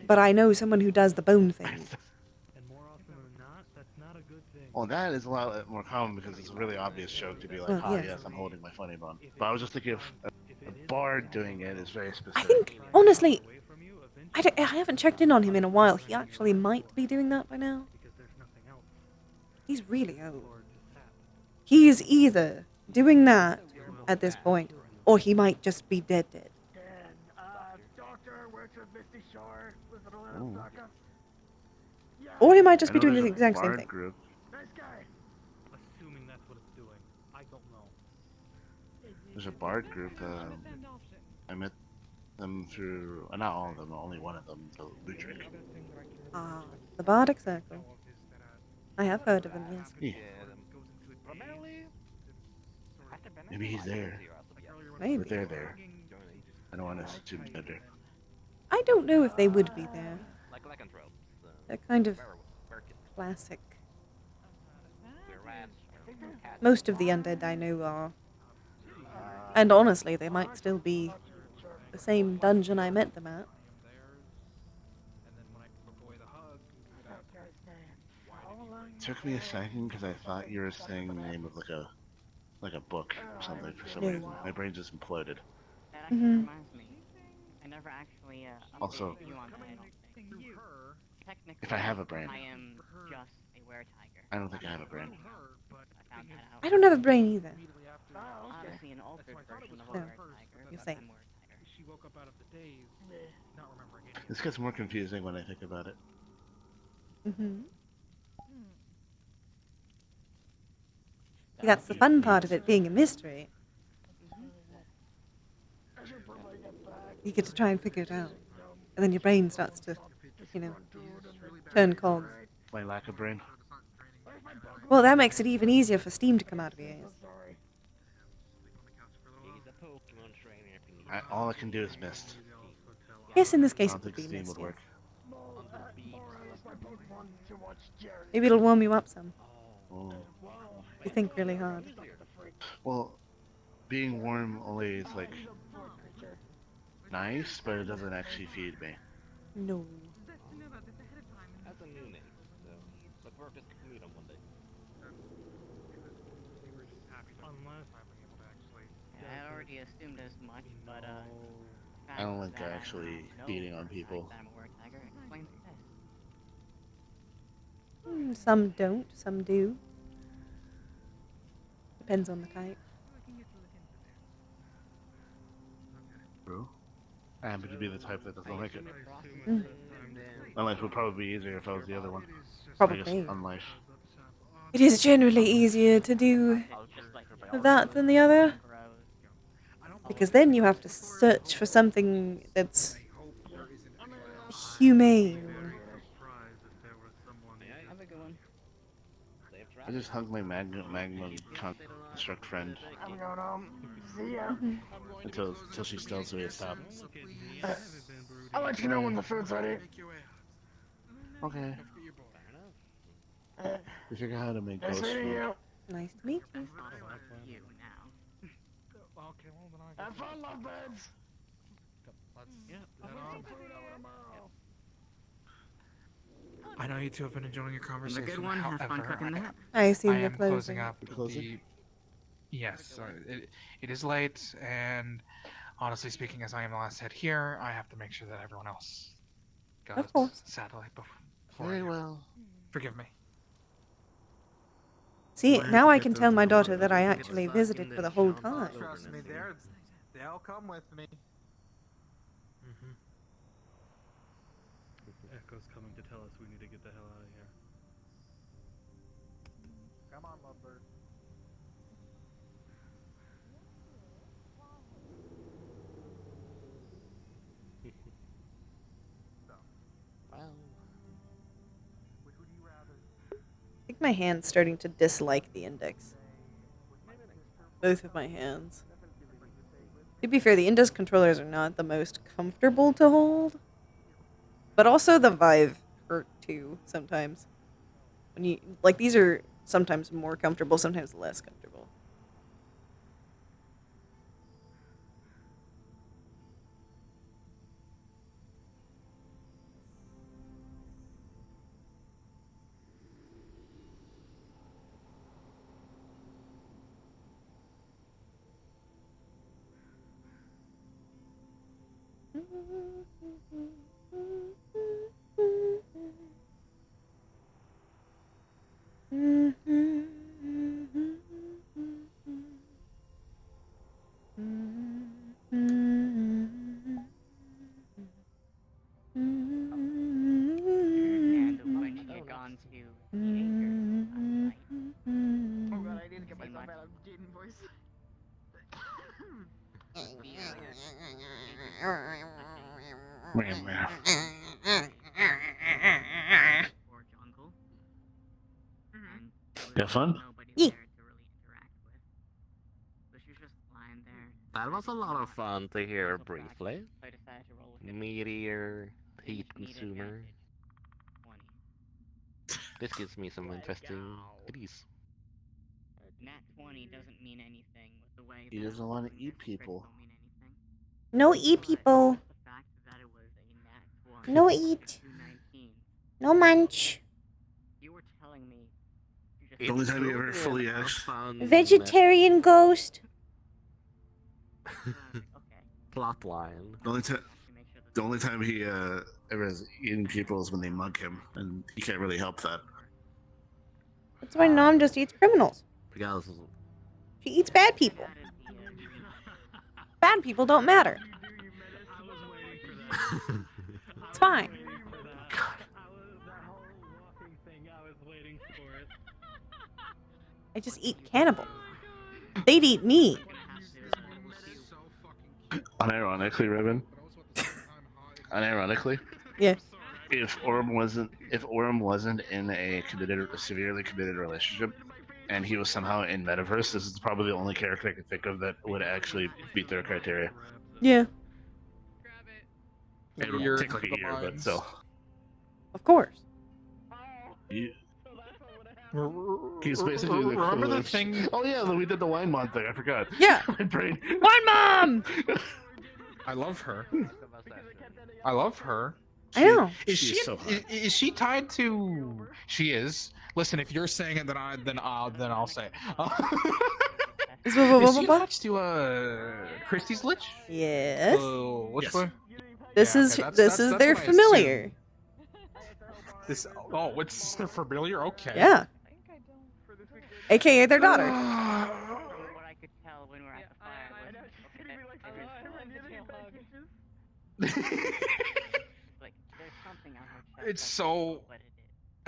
but I know someone who does the bone thing. And more often than not, that's not a good thing. Well, that is a lot more common because it's a really obvious joke to be like, Well, ah, yes. yes, I'm holding my funny bone. But I was just thinking of a bard doing it is very I specific. think, honestly, I haven't checked in on him in a while. He actually might be doing that by now. He's really old. He is either doing that at this point, or he might just be dead. Dan, doctor works with Misty Shore. Was it Atlanta Ooh. Saka? Yeah. Or he might just I be know doing there's the a exact same bard thing. group. Nice guy. Assuming that's what it's doing. I don't know. There's a bard group. I met them through, not all of them, only one of them, the Ludric. Ah, the Bardic Circle. I have heard of him, yes. Yeah. Primarily, Maybe he's there. Or Maybe. they're there. I don't want to assume gender. I don't know if they would be there. like lycanthropes. They're kind of Werewolf, classic. we're rats, cats. Most of the undead I know are. And honestly, they might still be the same dungeon I met them at. It took me a second because I thought you were saying the name of like a book or something for some No. reason. My brain just imploded. That actually Mhm. reminds me. I never actually Also- updated you on that, I don't think. Technically, If I have a brain. I am just a were-tiger. I don't think I have a brain. I found that out. I don't have a brain either. Obviously, an altered version of a No, were-tiger. you're but safe. I'm were-tiger. She woke up out of the daze, not remembering any. This gets more confusing when I think about it. Mm-hmm. That's the fun part of it being a mystery. You get to try and figure it out. And then your brain starts to, turn cold. My lack of brain. Well, that makes it even easier for steam to come out of your ears. He's a Pokemon trainer. All I can do is mist. Yes, in this I case don't it would think be steam would misty. work. Maybe it'll warm you up some. Oh. You think really hard. Well, being warm only is like nice, but it doesn't actually feed me. No. That's a new name, so let's work this meet on one day. Yeah, I already assumed as much, but I don't like that actually know feeding for on a fact people. that I'm a were-tiger explains this. Some don't, some do. Depends on the type. True. I happen to be the type that doesn't like it. Mm. My life would probably be easier if I was the other one. I guess Probably. on life. It is generally easier to do that than the other. Because then you have to search for something that's humane. Have a good one. I just hugged my Magnum construct friend I'm going home. See ya. until she tells me to stop. I'll let you know when the food's ready. Okay. We figure out how to make Nice ghost meeting food. you. Nice to meet you. You now. Have fun, lovebirds. I know you two have been enjoying your Have a conversation. good one. Have fun However, cooking that. I assume I you're am closing closing. up. You're closing? Yes, it is late, and honestly speaking, as I am the last head here, I have to make sure that everyone else goes. Of course. Sadly, before Very you. well. Forgive me. See, Might have now to I get can them tell to my the daughter water that I to get actually stuck visited in for the the whole Sean time. Trust me, wilderness they'll come with me. Echo's coming to tell us we need to get the hell out of here. Come on, lovebird. Wow. Which would you rather? I think my hand's starting to dislike the index. Both of my hands. To be fair, the index controllers are not the most comfortable to hold. But also the Vive hurt too sometimes. When you like, these are sometimes more comfortable, sometimes less comfortable. And when she had gone to teenagers last night. Oh god, I need to get myself out of Gaten voice. Or jungle. And You have fun? nobody there to really interact with. So she was just lying there. That was a lot of fun to hear briefly. So I decided to roll with it. Meteor, heat Need consumer. advantage. 20. This gives me some interesting goodies. Nat 20 doesn't mean anything with the way He doesn't want to eat people. don't mean anything. No eat people. The fact that it was a nat 20. No eat. 219. No munch. You were telling me. The only time you ever fully asked. Vegetarian ghost. Plot line. The only time he ever has eaten people is when they mug him, and he can't really help that. That's why Nom just eats criminals. Because She eats bad people. Bad people don't matter. It's fine. I just eat cannibal. They'd eat me. Unironically, Ribbon. Unironically. Yeah. If Orm wasn't in a severely committed relationship, and he was somehow in Metaverse, this is probably the only character I could think of that would actually meet their criteria. Yeah. It would take like a year, but still. Of course. He's basically the Remember the thing? Oh yeah, we did the wine mod thing. I forgot. Yeah. My brain. Wine mom. I love her. I love her. I know. Is She's she? so hot. Is she tied to? She is. Listen, if you're saying it, then I'll say. Is she attached to Christie's Lich? Yes. Which Yes. one? This Yeah, is okay, that's this is what their I familiar. This it's their familiar. Okay. Yeah. AKA their daughter. What I could tell when we were at the fire was like there's something on her chest. It's so. What it is.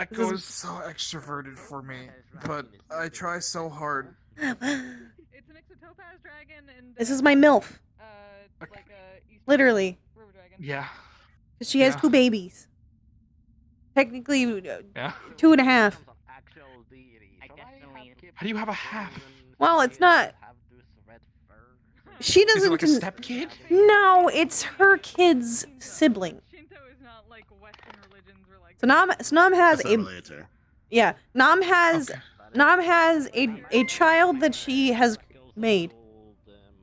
Echo is so extroverted for me, but I try so hard. It's an Exotopaz dragon and This is my MILF. like a East Literally. River dragon. Yeah. 'Cause she has Yeah. 2 babies. Technically, Yeah. 2.5. How do you have a half? Well, it's not. She Is it doesn't. like a step kid? No, it's her kid's sibling. Shinto is not like Western religions where like. So Nam has That's a. not related to her. Yeah, Nam has a child that she has made.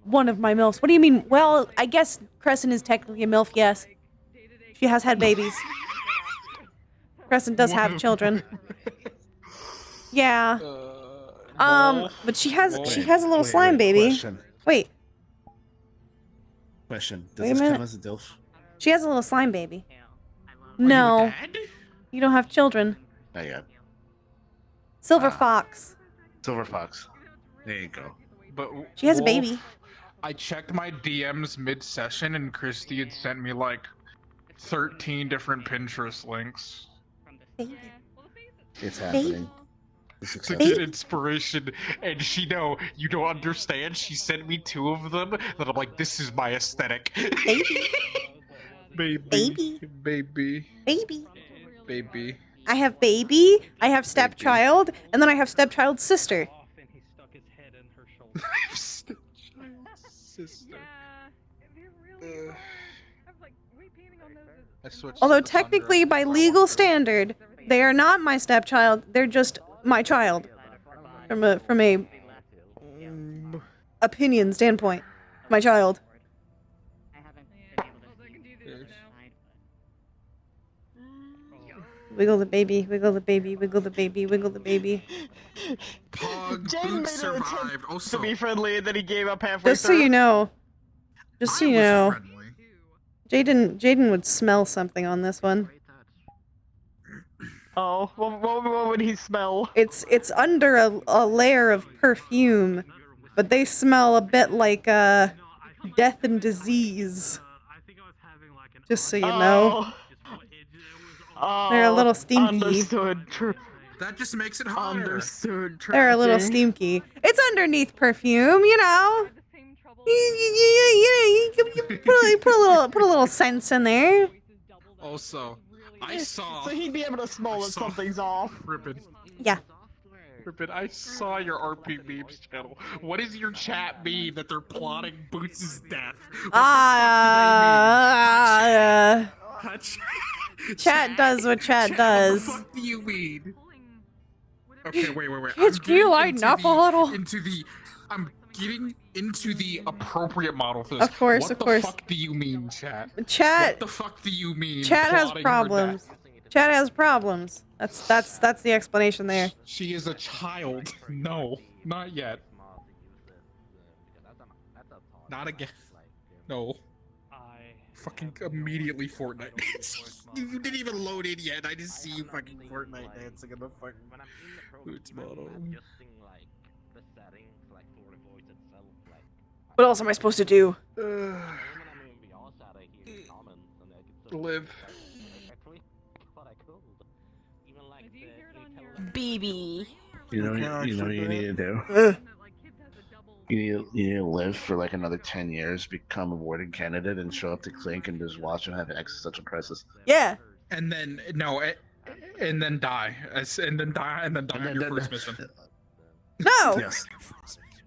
One of my MILFs. What do you mean? Well, I guess Crescent is technically a MILF, yes. She has had babies. Crescent does have children. Yeah. But she has a little slime baby. Question. Wait, Question. Does Wait a this minute. count as a DILF? she has a little slime baby. No, you don't have children. Not yet. Silver fox. Silver Fox. There you go. But She has a Wolf, baby. I checked my DMs mid-session, and Christy had sent me like 13 different Pinterest links Baby. It's happening. It's to successful. get inspiration. And you don't understand. She sent me 2 of them that I'm like, this is my aesthetic. Baby. Baby. Baby. Baby. Baby. Baby. I have baby, I have stepchild, and then I have stepchild's sister. And he stuck his head in her shoulder. Sister. I switched. Although to Thunder. technically, by legal standard, they are not my stepchild. They're just my child. From a opinion standpoint, my child. I haven't been able to decide, Wiggle the baby, wiggle the baby, wiggle the baby, wiggle the baby. Pog Jane made Boots an attempt survived. Also, to be friendly, and then he gave up halfway Just so through. you know. Just so I you was know. friendly. Jaden would smell something on this one. Oh, what would he smell? It's under a layer of perfume, but they smell a bit like death and disease. Just so you know. Oh, They're a little stinky. Understood. That just makes it harder. Understood. They're a little tracking. stinky. It's underneath perfume, you know. You put a little sense in there. Also, I saw. So he'd be able to smell that something's off. Rippin. Yeah. Rippin, I saw your RP memes channel. What does your chat mean that they're plotting Boots' death? Chat does what chat does. What the fuck do you mean? Okay, wait. Kids, can you lighten up a little? I'm getting into the Appropriate model for this. Of course, what of the course. fuck do you mean, chat? Chat. What the fuck do you mean? Chat has plotting her problems. death? Chat has problems. That's the explanation there. She is a child. No, not yet. Not again. No. Fucking immediately Fortnite. You didn't even load in yet. I just see you fucking Fortnite dancing in the fucking Boots model. What else am I supposed to do? Live. BB. You know what you need to do? You need to live for like another 10 years, become a warden candidate, and show up to Clink and just watch him have an existential crisis. Yeah. And then and then die. And then die on your first mission. No. Yes.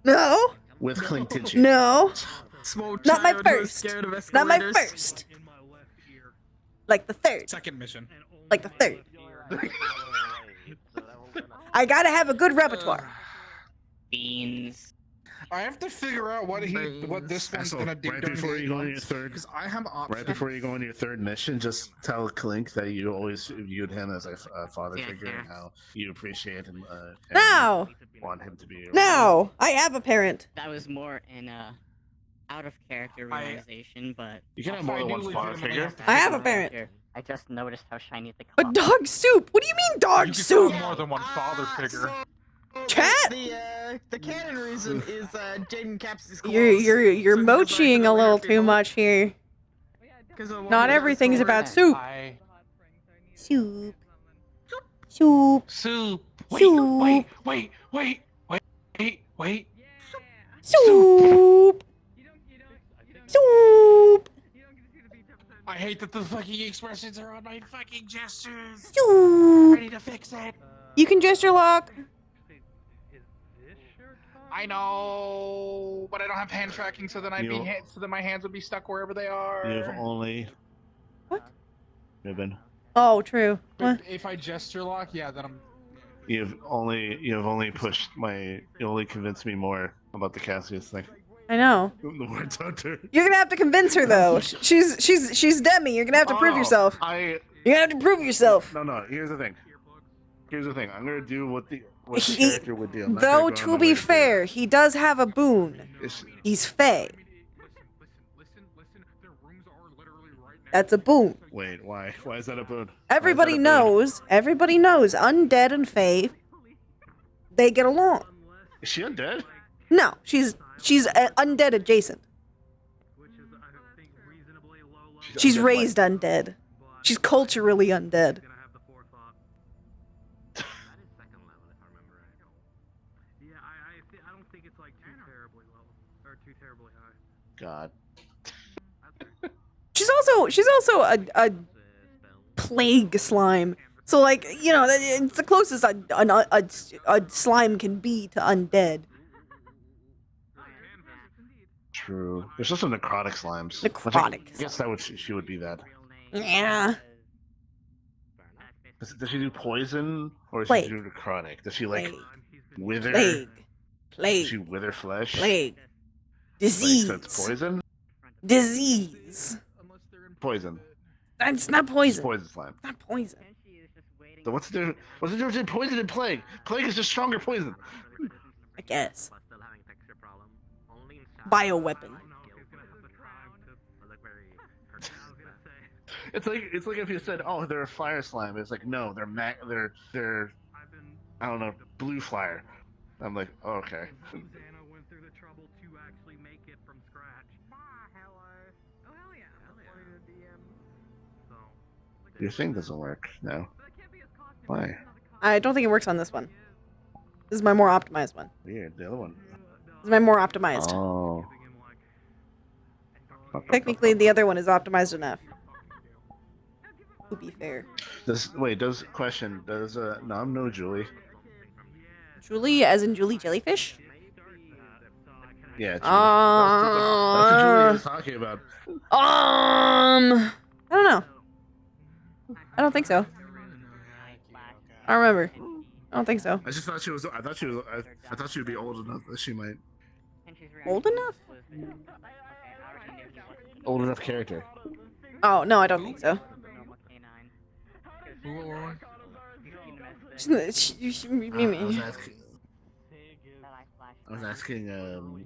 No. With Clink Tinchi. No. Small Not my child who's first. scared of Not my escalators. first. Like the third. Second mission. Like the third. I gotta have a good repertoire. Beans. I have to figure out what this one's So, gonna do. right before you go on your third, because I have options. right before you go on your third mission, just tell Clink that you always viewed him as a father figure and how you appreciate him. And No. want him to be. No. I have a parent. That was more an out of character realization, but You can have more than one father figure. I have a parent. I just noticed how shiny the But dog soup? What do you mean dog You can soup? have more than one father figure. Chat. The canon reason is Jaden caps his claws. You're moching a little too much here. Not everything's about soup. Soup. Soup. Soup. Soup. Wait. Soup. Soup. I hate that the fucking expressions are on my fucking gestures. Soup. I need to fix it. You can gesture lock. I know, but I don't have hand tracking, so then so then my hands would be stuck wherever they are. You've only. What? Ribbon. Oh, true. But if I gesture lock, yeah, then I'm. You've only convinced me more about the Cassius thing. I know. The word's hunter. You're gonna have to convince her though. She's Demi. You're gonna have to prove yourself. You're gonna have to prove yourself. No. Here's the thing. I'm gonna do what the character would do. I'm not Though gonna go to on the be way fair, he does have a boon. He's Fae. That's a boon. Wait, why? Why is that a boon? Everybody knows. Undead and Fae. They get along. Is she undead? No, she's undead adjacent. She's raised undead. She's culturally undead. God. She's also a plague slime. So like, you know, it's the closest a slime can be to undead. True. There's also necrotic slimes. Necrotic. I guess that would she would be that. Yeah. Does she do poison or does Plague. she do necrotic? Does she like Plague. wither? Plague. Does she wither flesh? Plague. Like, Disease. so it's poison. Disease. Poison. That's not poison. It's poison slime. It's not poison. So what's the difference? What's the difference between poison and plague? Plague is just stronger poison. I guess. Bioweapon. It's like if you said, "Oh, they're a fire slime." It's like, no, they're I don't know, blue fire. I'm like, oh, okay. Your thing doesn't work now. Why? I don't think it works on this one. This is my more optimized one. Weird. The other one. This is my more optimized. Oh. Technically, the other one is optimized enough. To be fair. Does Nom know Julie? Julie, as in Julie Jellyfish? Yeah. Julie. That's the Julie I was talking about. I don't know. I don't think so. I don't remember. I don't think so. I just thought she was. I thought she would be old enough that she might. Old enough? Old enough character. Oh no, I don't think so. I was asking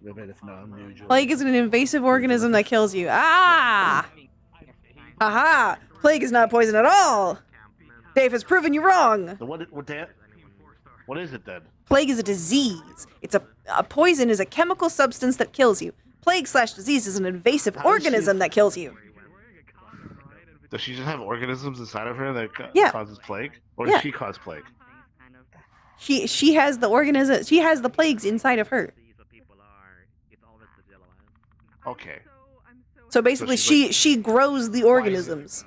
Ribbit if Nom knew Julie. Plague is an invasive organism that kills you. Ah! Aha! Plague is not poison at all! Dave has proven you wrong! What is it then? Plague is a disease. It's a poison is a chemical substance that kills you. Plague/disease is an invasive organism that kills you. Does she just have organisms inside of her that causes plague? Or Yeah. does she cause plague? She has the organism. She has the plagues inside of her. Okay. So basically, she grows the organisms.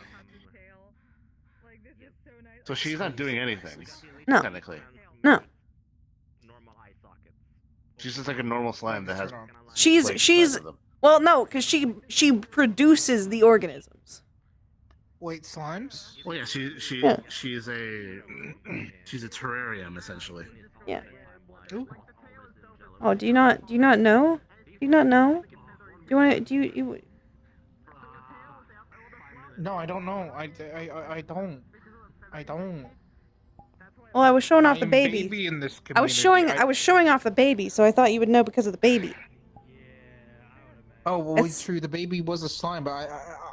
So she's not doing anything. No. Technically. No. She's just like a normal slime that has. She's plagues inside of them. well, no, because she produces the organisms. Wait, slimes? Well, yeah, she's a terrarium essentially. Yeah. Ooh. Oh, do you not know? Do you not know? Do you want to? Do you? No, I don't know. I don't. Well, I was showing off the I'm baby. in this I was showing off the baby, so I thought you would know because of the baby. Oh well, It's- true. The baby was a slime, but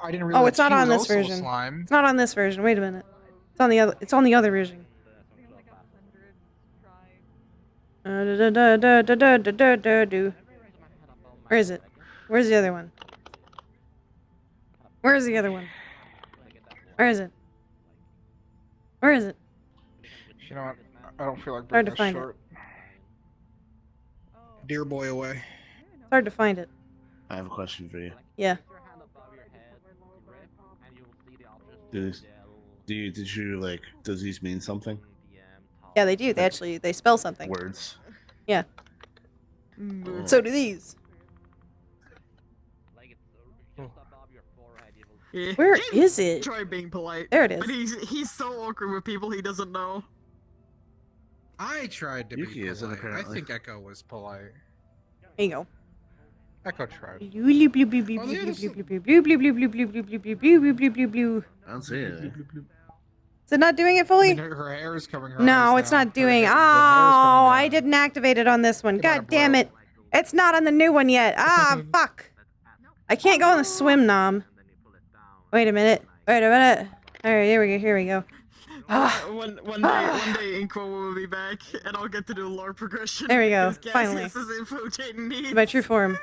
I didn't realize. Oh, it's not she on was this also a version. Slime. It's not on this version. Wait a minute. It's on the other. It's on the other version. Where is it? Where's the other one? Where's the other one? Where is it? Where is it? You know what? I don't feel like Hard bringing to this find it. short. Dear boy away. It's hard to find it. I have a question for you. Yeah. Did you like? Does these mean something? Yeah, they do. They spell something. Words. Yeah. Oh. So do these. Where is it? Try being polite. There it is. But he's so awkward with people he doesn't know. I tried to Yuki be isn't polite. I apparently. think Echo was polite. There you go. Echo tried. Is I don't see it. it not doing it fully? Her hair is covering her No, eyes it's now. not doing. The hair is Oh, coming I down. didn't activate it on this one. You might God have damn it! It's not on the new one yet. Ah, fuck! I can't go on the swim nom. Wait a minute. Wait a minute. All right, here we go. Here we go. One day Inkwell will be back, and I'll get to do lore progression. There we go, because finally. Cassius is info Jaden needs. My true form.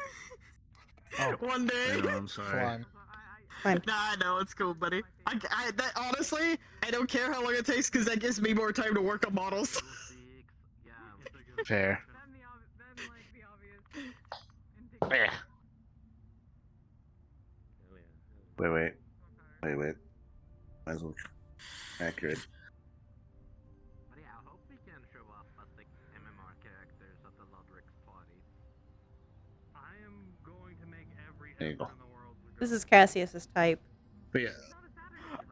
One day. I know, I'm sorry. Fine. Nah, I know, it's cool, buddy. Honestly, I don't care how long it takes, because that gives me more time to work on models. Fair. Wait. Might as well accurate. But yeah, I hope we can show up as the MMR characters at the Lodric's party. I am going to make every There you go. effort in the world to This is Cassius's type. But yeah,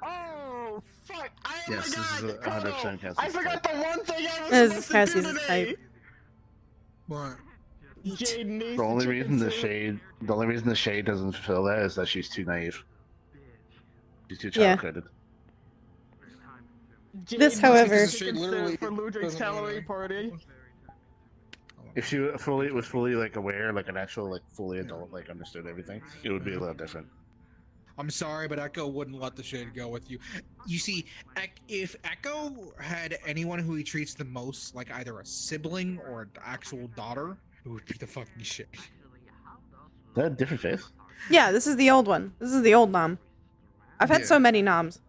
Oh, fuck! yes, this is 100% Cassius. I forgot the one thing I was This is supposed to do Cassius's today! type. What? Jaden needs The only the reason the chicken shade doesn't fulfill that is that she's too naive. She's too Yeah. child-coded. soup. This, Jaden however- needs She chicken soup literally for Ludwig's doesn't calorie really- party. If she was fully like aware, like an actual like fully adult, like understood everything, it would be a little different. I'm sorry, but Echo wouldn't let the shade go with you. You see, if Echo had anyone who he treats the most like either a sibling or an actual daughter, it would be the fucking shade. Is that a different face? Yeah, this is the old one. This is the old Nom. I've had Yeah. so many Noms.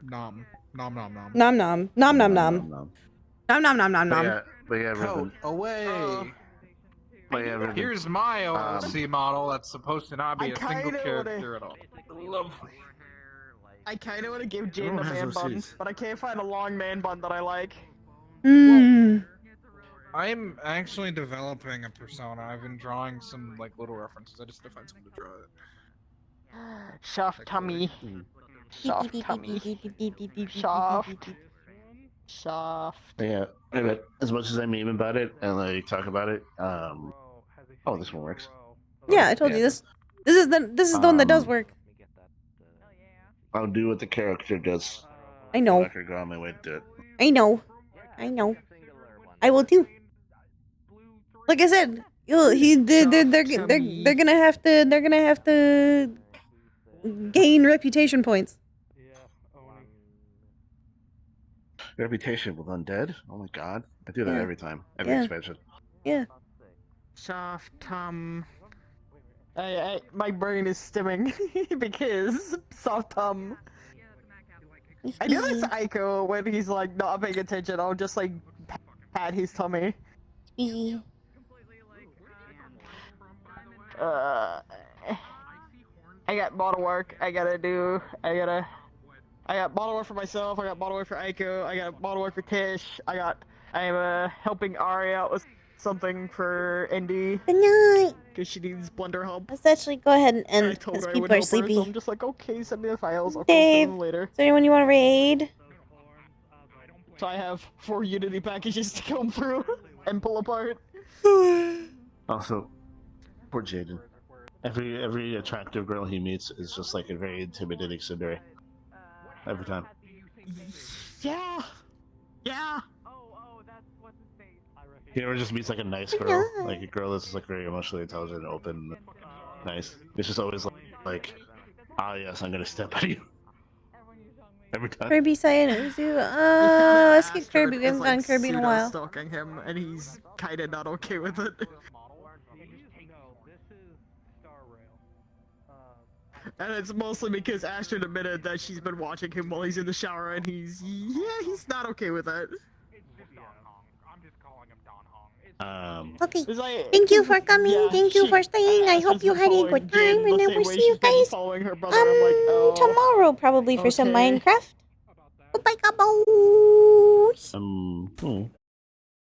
Nom. Nom nom nom. Nom nom. Nom nom nom. No. Nom nom nom nom nom. But yeah, Coat Ruben. away. But yeah, Ruben. Here's my OLC model that's supposed to not be I a single kinda character at all. Lovely. I kinda wanna give Jaden Everyone a has man those bun, suits. but I can't find a long man bun that I like. Mmm. I'm actually developing a persona. I've been drawing some like little references. I just have to find someone to draw it. Soft tummy. Soft tummy. Soft. Soft. But yeah, but as much as I meme about it and like talk about it, oh, this one works. Yeah, I told you this. This is the one that does work. I'll do what the character does. I know. I could go on my way to do it. I know. I know. I will too. Like I said, they're gonna have to gain reputation points. Reputation with undead? Oh my god. I do that Yeah. every time. Every Yeah. expansion. Yeah. Soft tum. My brain is stimming because soft tum. I do this to Aiko when he's like not paying attention. I'll just like pat his tummy. I got bottle work. I got bottle work for myself. I got bottle work for Aiko. I got bottle work for Tish. I'm helping Ari out with something for Indy. Good night. Because she needs blender help. Let's actually go ahead and I end told because her I people would are help her, sleepy. so I'm just like, okay, send me the files. I'll Dave, them later. is there anyone you want to raid? So I have 4 Unity packages to come through and pull apart. Also, poor Jaden. Every attractive girl he meets is just like a very intimidating scenario. Every time. Yeah. Yeah. He never just meets like a nice girl, like a girl that's like very emotionally intelligent, open, nice. It's just always like, ah yes, I'm gonna step on you. Every time. Kirby Cyan Uzu. Let's get Kirby. We haven't Is, like, gotten Kirby in a while. stalking him, and he's kinda not okay with it. And it's mostly because Astrid admitted that she's been watching him while he's in the shower, and he's not okay with that. Okay. It's like- Thank you for coming. Yeah, Thank you for staying. I hope you had a good time, and I will see you guys tomorrow probably for some Okay. Minecraft. Goodbye, cabos.